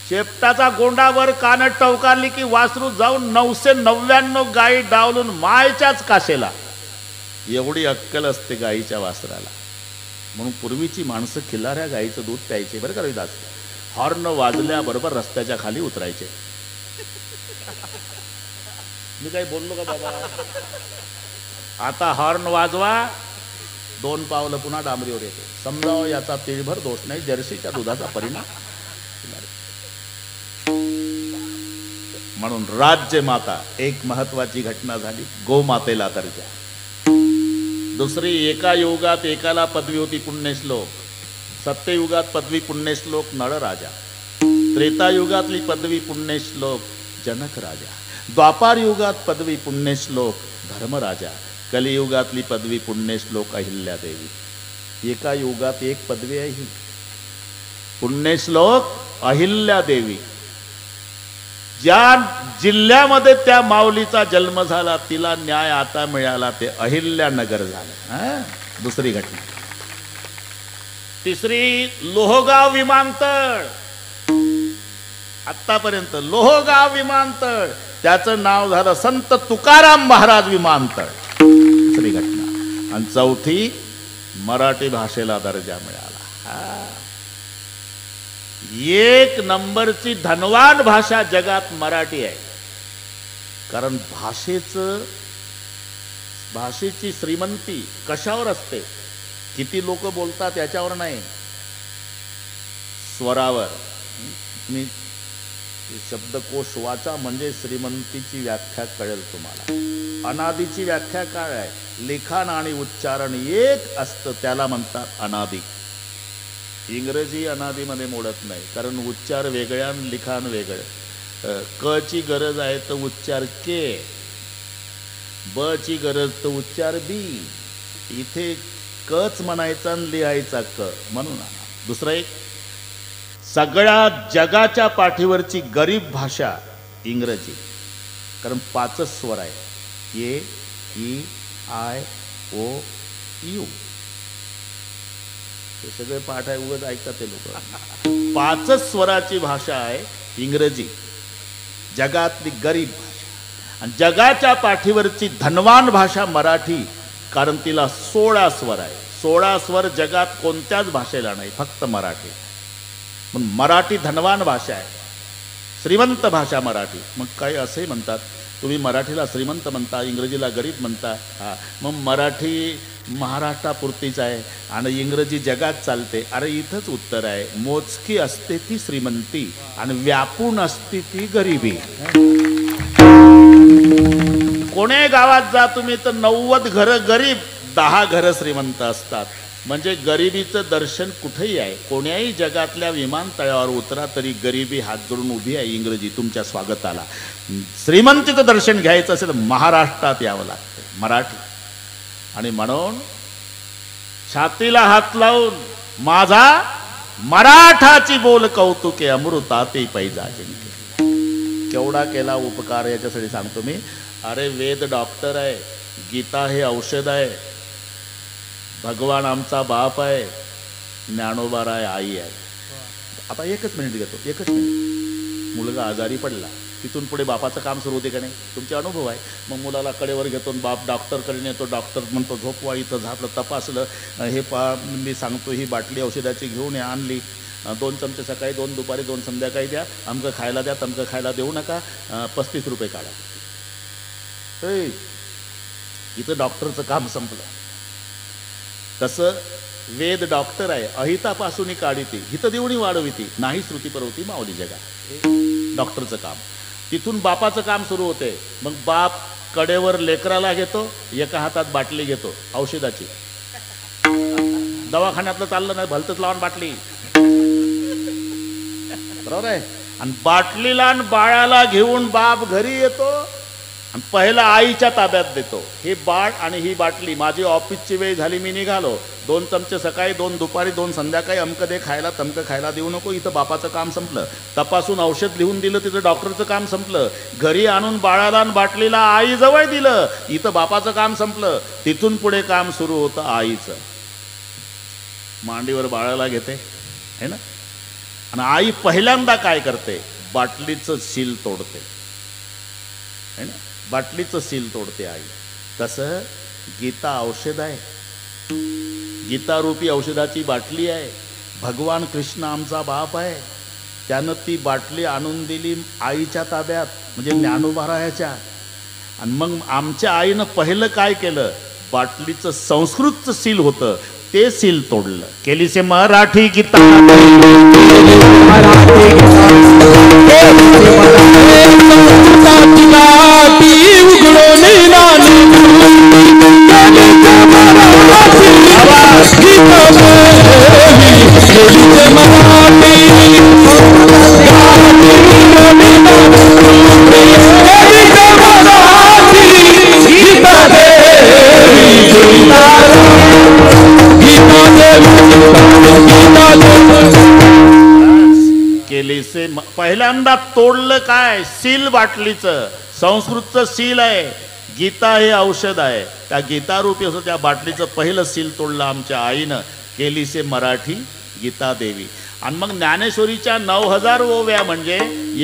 शेपटाचा गोंडावर कानट टवकारली की वासरू जाऊन 999 गायी डावलून मायच्याच काशेला. एवढी अक्कल असते गायीच्या वासराला. म्हणून पूर्वीची माणसं खिल्लाऱ्या गायीचं दूध प्यायचे बरं का रविदास. हॉर्न वाजल्याबरोबर रस्त्याच्या खाली उतरायचे. मी काही बोललो का बाबा? आता हॉर्न वाजवा, 2 पावलं पुन्हा डांबरीवर येते. समजावं याचा तिळभर दोष नाही, जर्सीच्या दुधाचा परिणाम. म्हणून राज्य माता एक महत्वाची घटना झाली. गोमातेला दर्जा. दुसरी, एका युगात एकाला पदवी होती पुण्यश्लोक. सत्ययुगात पदवी पुण्यश्लोक नळराजा. त्रेतायुगातली पदवी पुण्यश्लोक जनक राजा. द्वापार युगात पदवी पुण्यश्लोक धर्मराजा. कलियुगातली पदवी पुण्यश्लोक अहिल्यादेवी. एका युगात एक पदवी आहे ही. पुण्यश्लोक अहिल्यादेवी. ज्या जिल्ह्यामध्ये त्या माऊलीचा जन्म झाला तिला न्याय आता मिळाला, ते अहिल्यानगर झालं. दुसरी घटना. तिसरी लोहगाव विमानतळ. आतापर्यंत लोहगाव विमानतळ, त्याचं नाव झालं संत तुकाराम महाराज विमानतळ. दुसरी घटना. आणि चौथी मराठी भाषेला दर्जा मिळाला. एक नंबरची धनवान भाषा जगात मराठी आहे. कारण भाषेची श्रीमंती कशावर असते? किती लोक बोलतात याच्यावर नाही, स्वरावर. मी शब्दकोश वाचा म्हणजे श्रीमंतीची व्याख्या कळेल तुम्हाला. अनादीची व्याख्या काय आहे? लिखाण आणि उच्चारण एक असतं, त्याला म्हणतात अनादी. इंग्रजी अनादीमध्ये मोडत नाही, कारण उच्चार वेगळे आणि लिखाण वेगळं. क ची गरज आहे तर उच्चार के, ब ची गरज तर उच्चार बी. इथे कच म्हणायचा आणि लिहायचा क म्हणून. दुसरं एक, सगळ्या जगाच्या पाठीवरची गरीब भाषा इंग्रजी, कारण 5 स्वर आहे. ए, ई, आय, ओ, यू. हे सगळे पाठ आहे, उगाच ऐकतात ते लोक. 5 स्वराची भाषा आहे इंग्रजी, जगातली गरीब भाषा. आणि जगाच्या पाठीवरची धनवान भाषा मराठी, कारण तिला 16 स्वर आहे. 16 स्वर जगात कोणत्याच भाषेला नाही, फक्त मराठी. मग मराठी धनवान भाषा आहे, श्रीमंत भाषा मराठी. मग काही असे म्हणतात, तुम्ही मराठीला श्रीमंत म्हणता, इंग्रजीला गरीब म्हणता. मग मराठी महाराष्ट्रापुरतीच आहे आणि इंग्रजी जगात चालते. अरे इथंच उत्तर आहे. मोजकी असते ती श्रीमंती आणि व्यापून असते ती गरिबी. कोणे गावात जा तुम्ही तर 90 घरं गरीब, 10 घरं श्रीमंत असतात. म्हणजे गरिबीचं दर्शन कुठेही आहे. कोण्याही जगातल्या विमानतळावर उतरा तरी गरिबी हात जोडून उभी आहे इंग्रजी तुमच्या स्वागताला. श्रीमंतीचं दर्शन घ्यायचं असेल तर महाराष्ट्रात यावं लागतं, मराठी. आणि म्हणून छातीला हात लावून माझा मराठाची बोल कौतुके अमृताते पैजा जिंके. केवढा केला उपकार याच्यासाठी सांगतो मी. अरे वेद डॉक्टर आहे, गीता हे औषध आहे, भगवान आमचा बाप आहे, ज्ञानोबा राय आई आहे. आता एकच मिनिट घेतो, एकच मिनिट. मुलगा आजारी पडला, तिथून पुढे बापाचं काम सुरू होते का नाही? तुमचे अनुभव आहे. मग मुलाला कडेवर घेतो, बाप डॉक्टरकडे नेतो. डॉक्टर म्हणतो झोपवा इथं, झापलं, तपासलं. हे मी सांगतो ही बाटली औषधाची घेऊन आणली. 2 चमचे सकाळी, 2 दुपारी, 2 संध्याकाळी द्या. अमकं खायला द्या, तमकं खायला देऊ नका. 35 रुपये काढा. इथं डॉक्टरचं काम संपलं. तसं वेद डॉक्टर आहे, अहितापासून काढिती हित देऊनी वाढविती, नाही श्रुती परवती माऊली जगा. डॉक्टरचं काम. तिथून बापाचं काम सुरू होते. मग बाप कडेवर लेकराला घेतो, एका हातात बाटली घेतो औषधाची. दवाखान्यातलं चाललं नाही, भलतच लावून बाटली, बरोबर आहे. आणि बाटलीला आणि बाळाला घेऊन बाप घरी येतो आणि पहिला आईच्या ताब्यात देतो. हे बाळ आणि ही बाटली, माझी ऑफिसची वेळ झाली, मी निघालो. 2 चमचे सकाळी, 2 दुपारी, 2 संध्याकाळी, अमकं दे खायला, तमकं खायला देऊ नको. इथं बापाचं काम संपलं. तपासून औषध लिहून दिलं, तिथं डॉक्टरचं काम संपलं. घरी आणून बाळाला आणि बाटलीला आईजवळ दिलं, इथं बापाचं काम संपलं. तिथून पुढे काम सुरू होतं आईचं. मांडीवर बाळाला घेते है ना, आणि आई पहिल्यांदा काय करते? बाटलीचं सील तोडते है ना, बाटलीचं सील तोडते आई. तसं गीता औषध आहे, गीतारूपी औषधाची बाटली आहे. भगवान कृष्ण आमचा बाप आहे, त्यानं ती बाटली आणून दिली आईच्या ताब्यात, म्हणजे ज्ञानोबारायाच्या. आणि मग आमच्या आईनं पहिलं काय केलं? बाटलीचं संस्कृतचं सील होतं ते सील तोडलं. केली से मराठी गीता, केली से पहिल्यांदा तोडलं काय सील बाटलीचं, संस्कृतचं सील आहे. गीता हे औषध आहे, त्या गीतारूपी असं त्या बाटलीचं पहिलं सील तोडलं आमच्या आईनं. केली से मराठी गीता देवी. आणि मग ज्ञानेश्वरीच्या 9000 ओव्या म्हणजे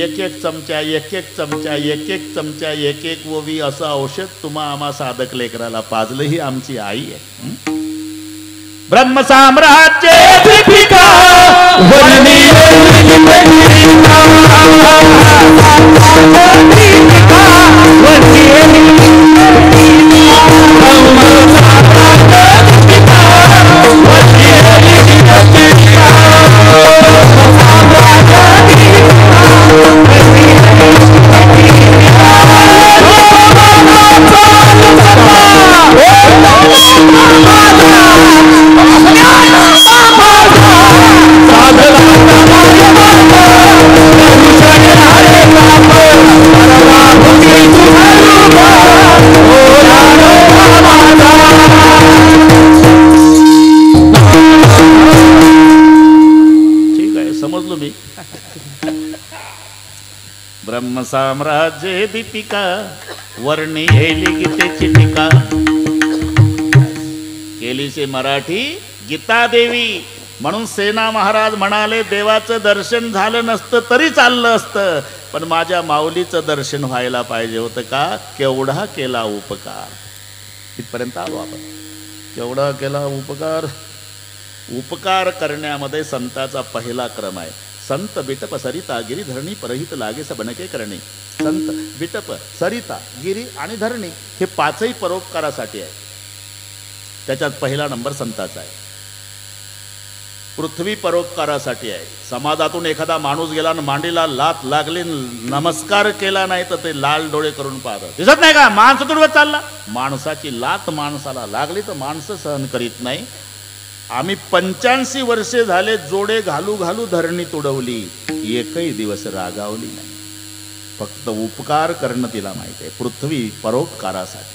एक एक चमचा एक एक चमचा एक एक चमचा एक एक ओवी असं औषध तुम्हा आम्हा साधक लेकराला पाजलं ही आमची आई आहे. ब्रह्म साम्राज्य ब्रह्म साम्राज्य दीपिका वर्णी हेली गीतेची टीका. केली से मराठी गीता देवी. म्हणून सेना महाराज म्हणाले देवाचं दर्शन झालं नसतं तरी चाललं असतं, पण माझ्या माऊलीचं दर्शन व्हायला पाहिजे होतं. का केवढा केला उपकार. इथपर्यंत आलो आपण. केवढा केला उपकार. उपकार करण्यामध्ये संताचा पहिला क्रम आहे. संत बिटप सरिता गिरी धरणी परहित लागे सबनके करणे. संत बिटप सरिता गिरी आणि धरणी हे पाचही परोपकारासाठी आहे. त्याच्यात पहिला नंबर संताचा आहे. पृथ्वी परोपकारासाठी आहे. समाजातून एखादा माणूस गेला आणि मांडीला लात लागली, नमस्कार केला नाही तर ते लाल डोळे करून पाहतात. दिसत नाही का माणसं तुडवत चालला. माणसाची लात माणसाला लागली तर माणसं सहन करीत नाही. आम्ही 85 वर्षे झाले जोडे घालू घालू धरणी तुडवली, एकही दिवस रागावली नाही. फक्त उपकार करणं तिला माहिती आहे. पृथ्वी परोपकारासाठी,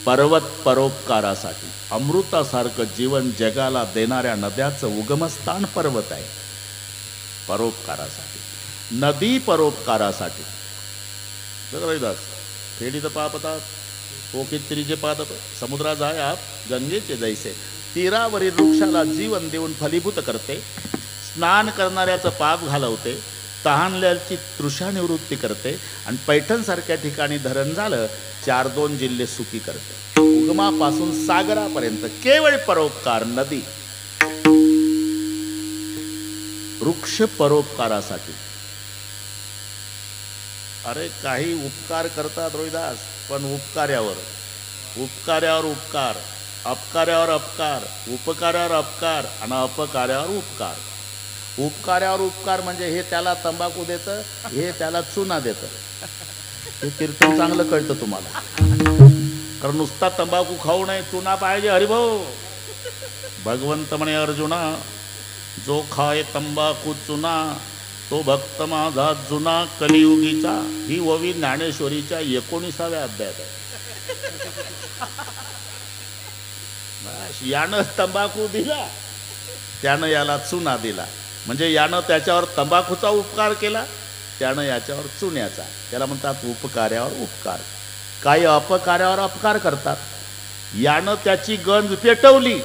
पर्वत परोपकारासाठी, अमृतासारखं जीवन जगाला देणाऱ्या नद्याचं उगमस्थान पर्वत आहे. परोपकारासाठी. नदी परोपकारासाठी. फेडी तर पापतात ओके त्रिजे पादप समुद्रा जाय आप गंगेचे जैसे. तीरावरील वृक्षाला जीवन देऊन फलीभूत करते. स्नान करणाऱ्याचं पाप घालवते. तहानल्याची तृषा निवृत्ती करते. आणि पैठणसारख्या ठिकाणी धरण झालं 4-2 जिल्हे सुखी करते. उगमापासून सागरापर्यंत केवळ परोपकार. नदी. वृक्ष परोपकारासाठी. अरे काही उपकार करतात रोहिदास, पण उपकार्यावर उपकार, अपकार्यावर अपकार, उपकार्यावर अपकार आणि अपकार्यावर उपकार. उपकार्यावर उपकार म्हणजे हे त्याला तंबाखू देतं, हे त्याला चुना देतं. हे कीर्तन चांगलं कळतं तुम्हाला. कारण नुसता तंबाखू खाऊ नये, चुना पाहिजे. हरिभाऊ भगवंत म्हणे अर्जुना, जो खाय तंबाखू चुना तो भक्त माझा जुना कलियुगीचा. ही ओवी ज्ञानेश्वरीच्या 19व्या अध्यायात आहे. यानं तंबाखू दिला, त्यानं याला चुना दिला. म्हणजे यानं त्याच्यावर तंबाखूचा उपकार केला, त्यानं याच्यावर चुन्याचा. त्याला म्हणतात उपकार्यावर उपकार. काही अपकार्यावर अपकार करतात. यानं त्याची गंज पेटवली,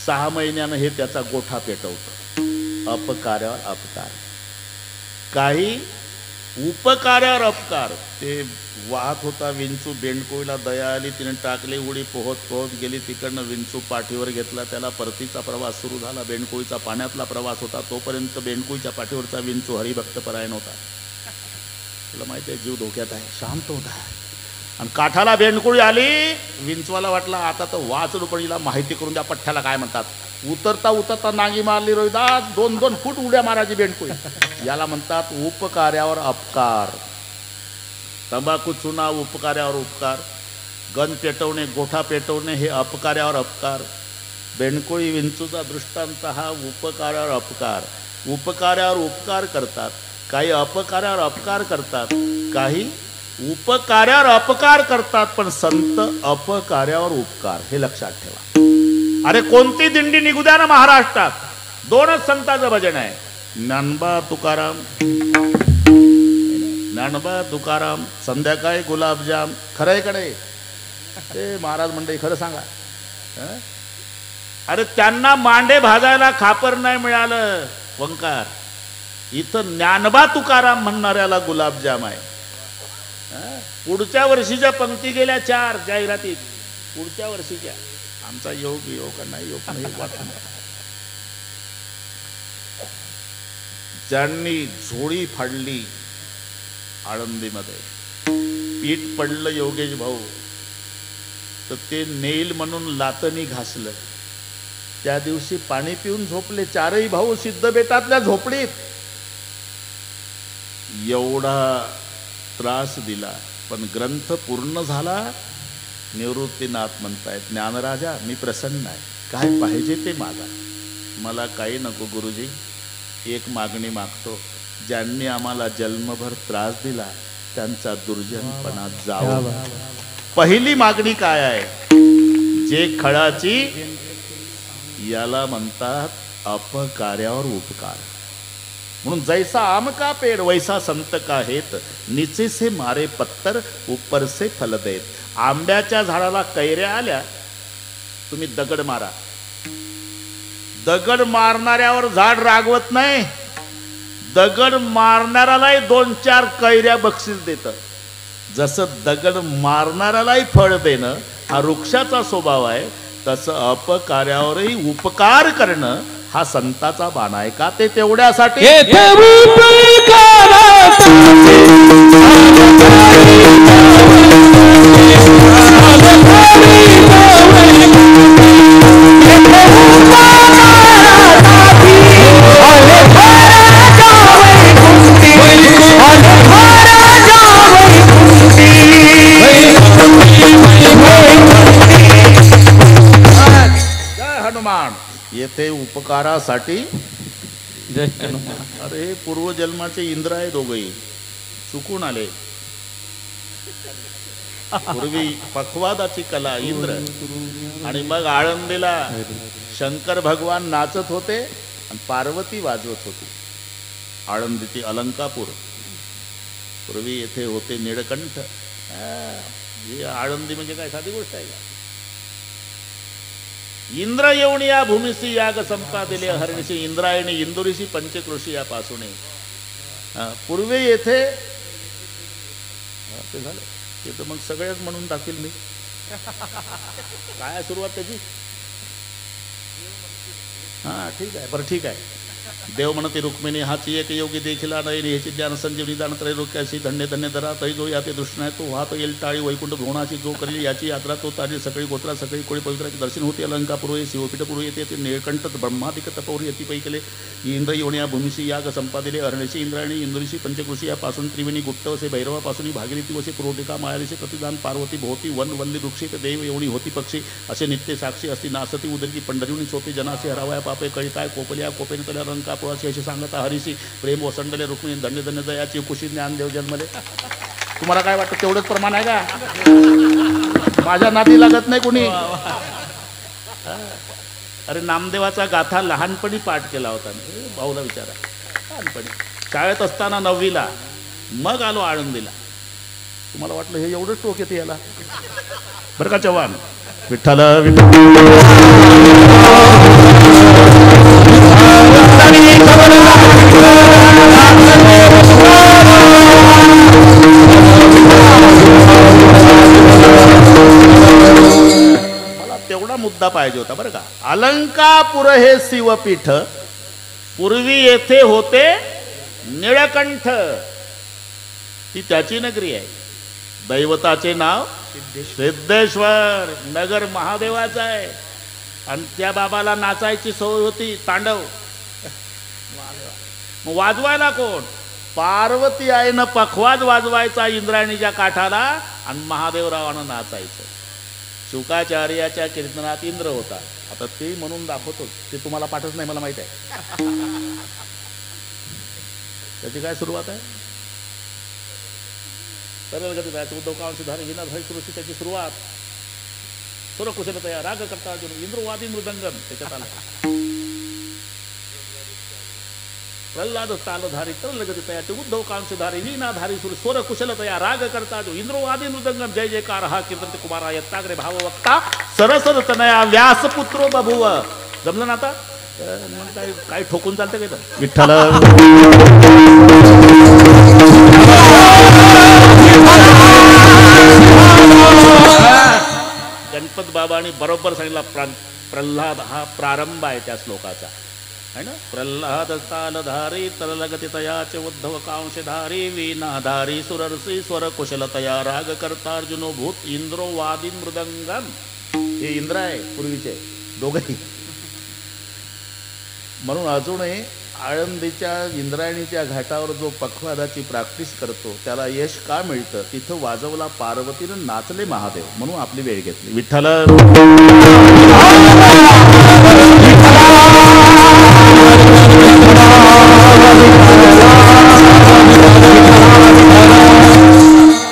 6 महिन्यानं हे त्याचा गोठा पेटवतं. अपकार्यावर अपकार. काही उपकार्यावर अपकार. ते वाहत होता विंचू, बेंडकोळीला दया आली, तिने टाकले उडी, पोहत पोहत गेली. तिकडनं विंचू पाठीवर घेतला. त्याला परतीचा प्रवास सुरू झाला. बेंडकोळीचा पाण्यातला प्रवास होता. तोपर्यंत बेंडकोळीच्या पाठीवरचा विंचू हरिभक्तपरायण होता. तुला माहिती आहे जीव धोक्यात आहे, शांत होता. आणि काठाला बेंडकोळी आली. विंचवाला वाटला आता तर वाचलो, पण हिला माहिती करून द्या पठ्ठ्याला काय म्हणतात. उतरता उतरता नांगी मारली रोहिदास. 2-2 फूट उड्या मारायची बेंडकोळी. याला म्हणतात उपकार्यावर अपकार. तंबाखू चुना उपकार्यावर उपकार. गन पेटवणे, गोठा पेटवणे हे अपकार्यावर अपकार. बेंडकोळी विंचूचा दृष्टांत हा उपकार्यावर अपकार. उपकार्यावर उपकार करतात, काही अपकार्यावर अपकार करतात, काही उपकार्यावर अपकार करतात, पण संत अपकार्यावर उपकार. हे लक्षात ठेवा. अरे कोणती दिंडी निघू द्या ना महाराष्ट्रात, दोनच संतांचं भजन आहे, ज्ञानबा तुकाराम. ज्ञानबा तुकाराम, संध्याकाळी गुलाबजाम. खरं आहे का नाही? ते महाराज मंडळी खरं सांगा. अरे त्यांना मांडे भाजायला खापर नाही मिळालं वंकार, इथं ज्ञानबा तुकाराम म्हणणाऱ्याला गुलाबजाम आहे. पुढच्या वर्षीच्या पंक्ती गेल्या 4 जाहिरातीत, पुढच्या वर्षीच्या. आमचा योग नाही योग नाही वाटत. ज्यांनी झोळी फाडली आळंदीमध्ये, पीठ पडलं योगेश भाऊ, तर ते नेल म्हणून लातनी घासलं. त्या दिवशी पाणी पिऊन झोपले 4ही भाऊ सिद्ध बेटातल्या झोपडीत. एवढा त्रास दिला, पण ग्रंथ पूर्ण झाला. निवृत्तीनाथ म्हणतायत, ज्ञानराजा मी प्रसन्न आहे, काय पाहिजे ते मागा. मला काही नको गुरुजी, एक मागणी मागतो, ज्यांनी आम्हाला जन्मभर त्रास दिला त्यांचा दुर्जनपणा जावं. पहिली मागणी काय आहे? जे खळाची, याला म्हणतात अपकार्यावर उपकार. म्हणून जैसा आम का पेड़ वैसा संत का हेत, नीचे से मारे पत्तर ऊपर से फल देत. आंब्याच्या झाडाला कैऱ्या आल्या, तुम्ही दगड मारा. दगड मारणाऱ्यावर झाड रागवत नाही, दगड मारणाऱ्यालाही 2-4 कैऱ्या बक्षीस देतं. जसं दगड मारणाऱ्यालाही फळ देणं हा वृक्षाचा स्वभाव आहे, तसं अपकार्यावरही उपकार करणं हा संताचा बाण आहे. का ते तेवढ्यासाठी हनुमान येथे उपकारासाठी. अरे पूर्वजन्माचे इंद्र आहे दोघही, चुकून आले. पूर्वी पखवादाची कला इंद्र, आणि मग आळंदीला शंकर भगवान नाचत होते आणि पार्वती वाजवत होती. आळंदीची अलंकापूर. पूर्वी येथे होते निळकंठ. ही आळंदी म्हणजे काय साधी गोष्ट आहे का? इंद्र येऊन या भूमीसी याग संपादिले हरणीशी, इंद्रायणी इंदुरीशी पंचकृषी या पासून. पूर्वी येथे ते झालं ते तर मग सगळ्याच म्हणून टाकील मी. काय सुरुवात त्याची? हा ठीक आहे, बरं ठीक आहे. देव म्हणते रुक्मिणी हाची एक योगी देखिला नाही, ह्याची ज्ञान संजीवनी दान त्रैलोक्याशी धन्य धन्य धरा. तै जो याते दृष्ट नाही तो वाहत येईल टाळी वैकुंठ भ्रमणाची. जो करेल याची यात्रा तो तारी सगळी गोत्रा सगळी कोळी पवित्राचे दर्शन होते. अलंकापूर्व शिवपीठपूर्व येते ते निळकंठ ब्रह्मादिक तपौर येती पैकले. इंद्र येऊन या भूमीशी याग संपादिले हरणेशी, इंद्रायणी इंद्रुशी पंचकृषी यापासून त्रिवेणी गुप्त वसे भैरवापासून भागीरथी वसे पुरोटिका मायादेशी प्रतिदान पार्वती भोवती वन वल्ली वृक्षे देव येऊनी होती पक्षी. असे नित्य साक्षी असती नासती उदरकी पंढरीवणी सोते जनासे हरावया पापे कळी काय कोपल्या कोपेन तल्या अलंकापुराची अशी सांगता हरीशी. प्रेम ओसंडले रुक्मिणी धन्य धन्य दयाची कुशी ज्ञानदेव जन्मले. तुम्हाला काय वाटतं तेवढंच प्रमाण आहे का? माझ्या नादी लागत नाही कोणी. अरे नामदेवाचा गाथा लहानपणी पाठ केला होता मी, भाऊला विचारा. लहानपणी शाळेत असताना 9वीला, मग आलो आळंदीला. तुम्हाला वाटलं हे एवढंच टोक येते याला? बरं का चव्हाण? विठ्ठल मला तेवढा मुद्दा पाहिजे होता बरं का. अलंकापुर हे शिवपीठ. पूर्वी येथे होते निळकंठ, ती त्याची नगरी आहे. दैवताचे नाव सिद्धेश्वर. नगर महादेवाचं आहे. आणि त्या बाबाला नाचायची सवय होती, तांडव. मग वाजवायला कोण? पार्वती आईनं पखवाज वाजवायचा इंद्रायणीच्या काठाला, आणि महादेवरावानं नाचायचं. शुकाचार्याच्या कीर्तनात इंद्र होता. आता ते म्हणून दाखवतो, ते तुम्हाला पाठच नाही मला माहित आहे. त्याची काय सुरुवात आहे? सरळ गती जायचं. उद्धव कांशी धारे विना भय सुरुची त्याची सुरुवात. सुर कुशल तया राग करता अर्जुन इंद्रवादी मृदंगम त्याच्यात आला. प्रल्हाद तालधारी तरलगती तयाचे उद्धव कांशधारी वीणाधारी सुर स्वर कुशल तया राग करता जो इंद्रवादी मृदंगम जय जयकार हा कीर्तन कुमारा यत्ताग्रे भाव वक्ता सरसर तनया व्यासपुत्रो बभुव. जमलं ना आता? काय ठोकून चालतं काय विठ्ठल. गणपत बाबांनी बरोबर सांगितला. प्रल्हाद हा प्रारंभ आहे त्या श्लोकाचा है ना. प्रल्हाद तालधारी तरलगती तयाचे उद्धव कांशधारी वीणाधारी सुररसी स्वर कुशलतया राग करता अर्जुनो भूत इंद्रो वादी मृदंगम. हे इंद्र आहे पूर्वीचे दोघंही. म्हणून अजूनही आळंदीच्या इंद्रायणीच्या घाटावर जो पखवादाची प्रॅक्टिस करतो त्याला यश का मिळतं? तिथं वाजवला पार्वतीनं, नाचले महादेव. म्हणून आपली वेळ घेतली. विठ्ठल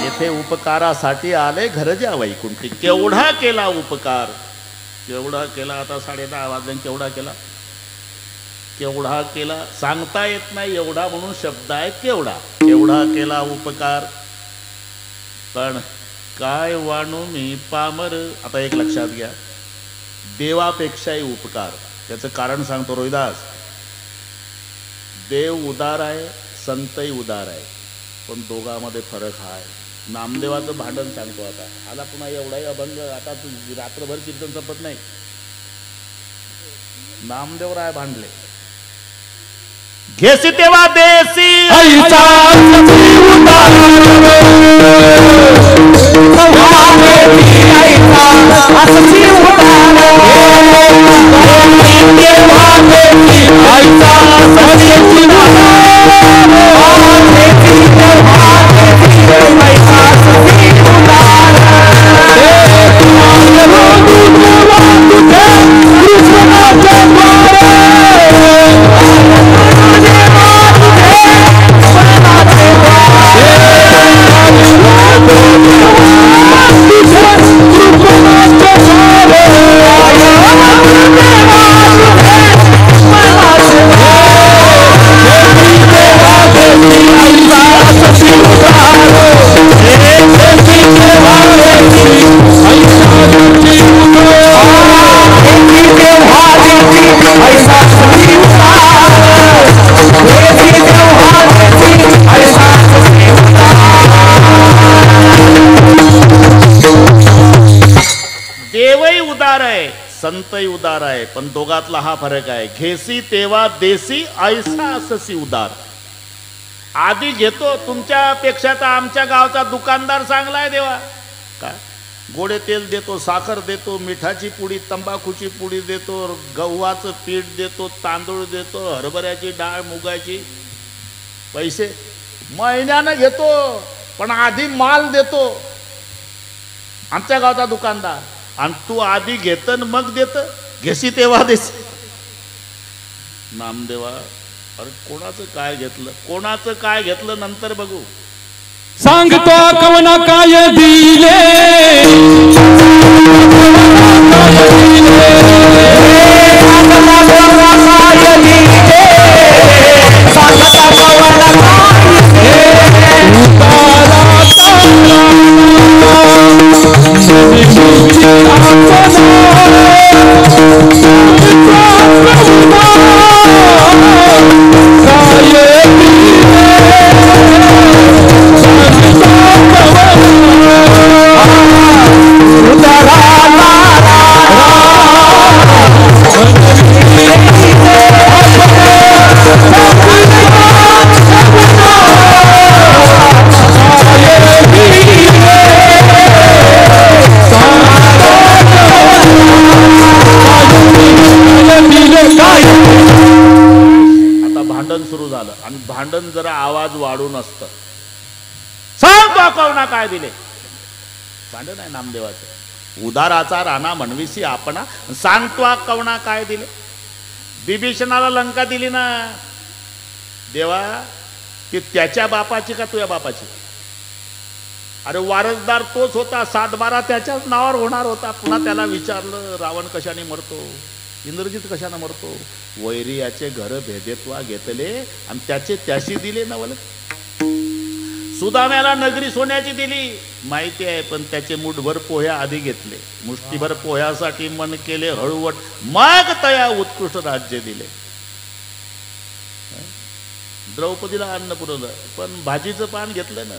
येथे उपकारासाठी आले घरजा वैकुंठी. केवढा केला उपकार, केवढा केला. आता 10:30 वाजले. केवढा केला, केवढा केला सांगता येत नाही. एवढा म्हणून शब्द आहे केवढा. केवढा केला उपकार, पण काय वाणू मी पामर. आता एक लक्षात घ्या, देवापेक्षाही उपकार. त्याचं कारण सांगतो रोहिदास. देव उदार आहे, संतही उदार आहे, पण दोघांमध्ये फरक आहे. नामदेवाचं भांडण सांगतो. आता आला पुन्हा एवढाही अभंग. आता तू रात्रभर कीर्तन संपत नाही. नामदेवराय भांडले. घेसी तेव्हा देसी संतही उदार आहे, पण दोघातला हा फरक आहे. घेसी तेव्हा देसी ऐसा अससी उदार. आधी घेतो तुमच्यापेक्षा तर आमच्या गावचा दुकानदार चांगला आहे देवा. काय गोडे तेल देतो, साखर देतो, मिठाची पुडी, तंबाखूची पुडी देतो, गव्हाचं पीठ देतो, तांदूळ देतो, हरभऱ्याची डाळ, मुगाची. पैसे महिन्यानं घेतो, पण आधी माल देतो आमच्या गावचा दुकानदार. आणि तू आधी घेत मग देत. घेसी तेव्हा देसी. नामदेवा अरे कोणाचं काय घेतलं, कोणाचं काय घेतलं नंतर बघू. सांगतो कवना काय दिले, भांडण जरा आवाज वाढून असतं. सांगतो कवना काय दिले. भांडण आहे नामदेवाचं. उदाराचा राणा म्हणविसी आपणा. सांगतो कवना काय दिले. बिभीषणाला लंका दिली ना देवा, ती त्याच्या बापाची का तुझ्या बापाची? अरे वारसदार तोच होता, 7-12 त्याच्याच नावावर होणार होता. पुन्हा त्याला विचारलं रावण कशाने मरतो. इंद्रजित कशाने मरतो? वैरियाचे घर भेदेत्वा घेतले आणि त्याचे त्याशी दिले ना वल. सुदाम्याला नगरी सोन्याची दिली माहिती आहे, पण त्याचे मुठभर पोह्या आधी घेतले. मुष्टीभर पोह्यासाठी मन केले हळूवट, मग तया उत्कृष्ट राज्य दिले. द्रौपदीला अन्न पुरवलं, पण भाजीचं पान घेतलं ना.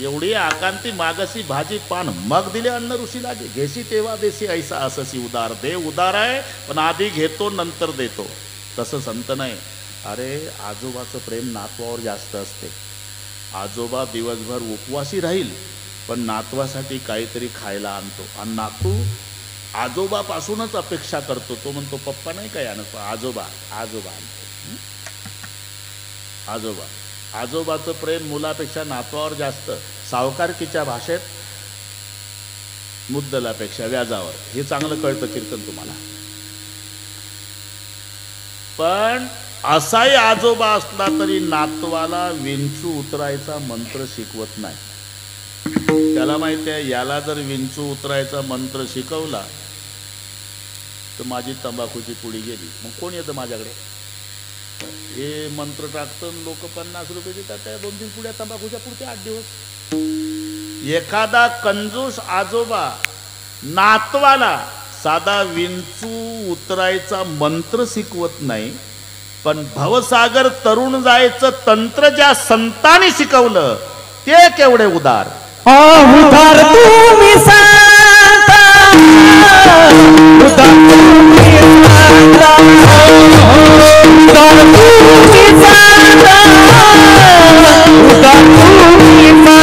एवढी आकांती मागसी भाजी पान, मग दिले अन्न ऋषी लागे. घेशी तेव्हा देशी ऐसा अससी उदार. देव उदार आहे, पण आधी घेतो नंतर देतो. तसं संत नाही. अरे आजोबाचं प्रेम नातवावर जास्त असते. आजोबा दिवसभर उपवासी राहील, पण नातवासाठी काहीतरी खायला आणतो. आणि नातू आजोबापासूनच अपेक्षा करतो. तो म्हणतो पप्पा नाही काय आणतो, आजोबा आजोबा आणतो. आजोबा. आजोबाचं प्रेम मुलापेक्षा नातवावर जास्त. सावकारकीच्या भाषेत मुद्दलापेक्षा व्याजावर. हे चांगलं कळतं कीर्तन तुम्हाला. पण असाही आजोबा असला तरी नातवाला विंचू उतरायचा मंत्र शिकवत नाही. त्याला माहिती आहे याला जर विंचू उतरायचा मंत्र शिकवला तर माझी तंबाखूची पुडी गेली. मग कोण येतं माझ्याकडे? हे मंत्र टाकतं, लोक 50 रुपये देतात. त्या 2-3 पुड्या तंबाखूच्या पुढच्या 8 दिवस. एखादा कंजूस आजोबा नातवाला साधा विंचू उतरायचा मंत्र शिकवत नाही, पण भवसागर तरुण जायचं तंत्र ज्या संतांनी शिकवलं ते केवढे उदार. उदार तुम्ही सांगता, उदार तुम्ही सांगता, उदार तुम्ही सांगता, उदार तुम्ही सांगता, उदार तुम्ही सांगता,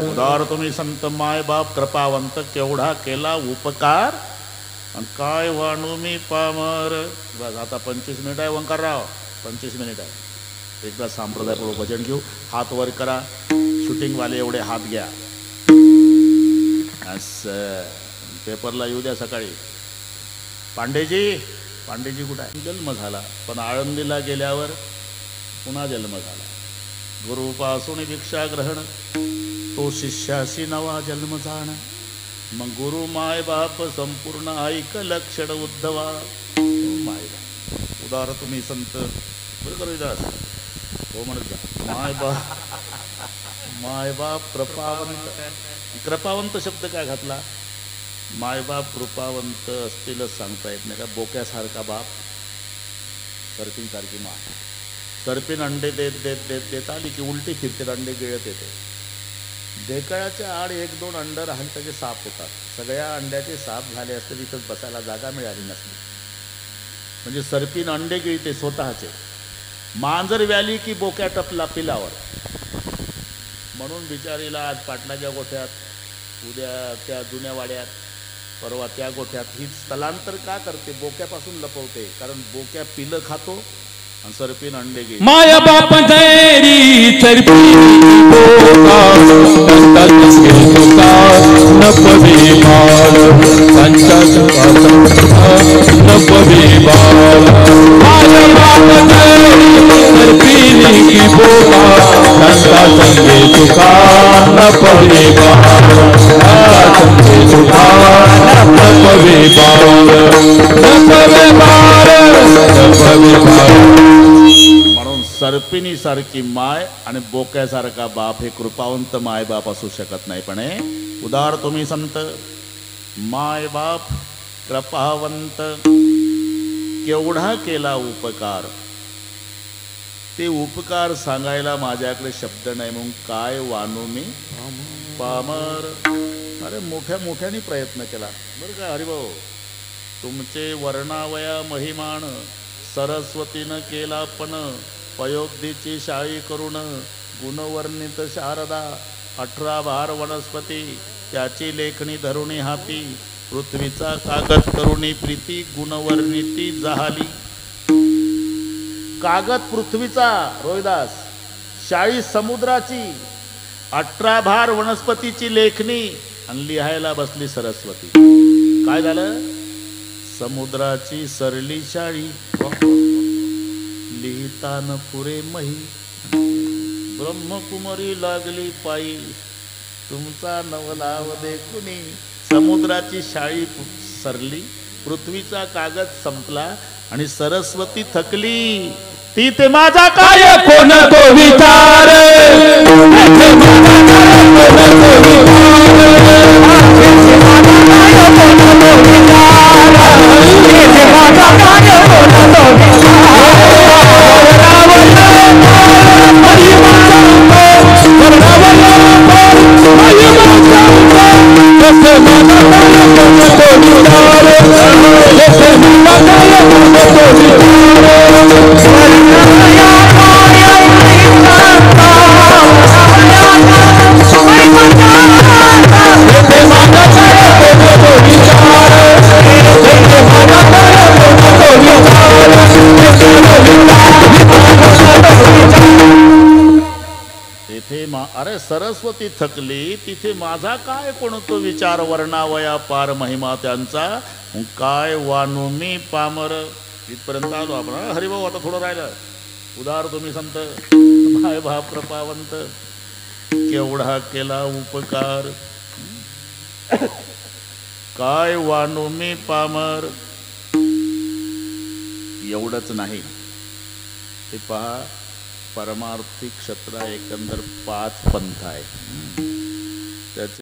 उदार संत माय बाप कृपावंत केवढा केला उपकार, आणि काय वाणू मी पामर. बस आता 25 मिनिट आहे ओंकारराव, 25 मिनिट आहे. एकदा संप्रदायपूर्वक भजन घेऊ. हात वर करा, शूटिंगवाले एवढे हात घ्या. असं पेपरला येऊ द्या सकाळी. पांडेजी कुठं आहे? जन्म झाला, पण आळंदीला गेल्यावर पुन्हा जन्म झाला. गुरुपासून भिक्षा ग्रहण, तो शिष्याशी नवा जन्म जाण. मग गुरु माय बाप संपूर्ण ऐक लक्षण उद्धवा. माय बाप उदार तुम्ही संत बरोबर हो म्हणत जा. माय बाप कृपावंत शब्द काय घातला? माय बाप कृपावंत असतीलच सांगता येत नाही का. बोक्यासारखा बाप, सर्पिंसारखी मा. सर्पिन अंडे देत आली की उलटी फिरते, अंडे गिळत येते. ढेकळाच्या आड 1-2 अंडं राहील त्याचे साप होतात. सगळ्या अंड्याचे साप झाले असते तिथंच बसायला जागा मिळाली नसली. म्हणजे सर्पिन अंडे गिळते स्वतःचे. मांजर व्याली की बोक्या टपला पिलावर. म्हणून बिचारीला आज पाटणाच्या गोठ्यात, उद्या त्या जुन्या वाड्यात, परवा त्या गोठ्यात. ही स्थलांतर का करते? बोक्यापासून लपवते. कारण बोक्या पिलं खातो आणि सर्पिन अंडे गिळते. माया बाप जैरी सर्पी बोका नपवी बाळ नपवी बाळ माय बाप सर्पिनी की बोला संता संगे तुका नपवी बाळ संगे तुका नपवी बाळ नपवी बाळ नपवी बाळ. म्हणून सर्पिणी सारखी माय आणि बोक्यासारखा बाप हे कृपावंत माय बाप असू शकत नाही. पण हे उदार तुम्ही संत माय बाप कृपावंत केवढा केला उपकार. ते उपकार सांगायला माझ्याकडे शब्द नाही म्हणून काय वानू मी पामर. अरे मोठ्या मोठ्याने प्रयत्न केला बरं का हरिभाऊ. तुमचे वर्णावया महिमान सरस्वतीनं केला पण पयोक्तीची शाळी करून गुणवर्णित शारदा 18 भार वनस्पती त्याची लेखणी धरुणी हाती पृथ्वीचा कागद करुणी प्रीती गुणवर्णिती जहाली. कागद पृथ्वीचा रोहिदास, शाळी समुद्राची, 18 भार वनस्पतीची लेखणी आणि लिहायला बसली सरस्वती. काय झालं? समुद्राची सरली शाळी लिहितान पुरे मही ब्रह्मकुमारी लागली पायी तुमचा नवलाव देखुनी. समुद्राची शाळी सरली, पृथ्वीचा कागद संपला आणि सरस्वती थकली. ती ते माझा काय कोण तो विचार अरे सरस्वती थकली तिथे माझा काय कोणतो विचार वर्णावया पार महिमा त्यांचा काय वानू मी पामर. इथपर्यंत आलो आपण. हरिभाऊ आता थोडं राहिलं. उदार तुम्ही संत माय बाप कृपावंत केवढा केला उपकार काय वानू मी पामर. एवढंच नाही ते पहा परमार्थिक क्षेत्र एकंदर 5 पंथ आहे. त्याचे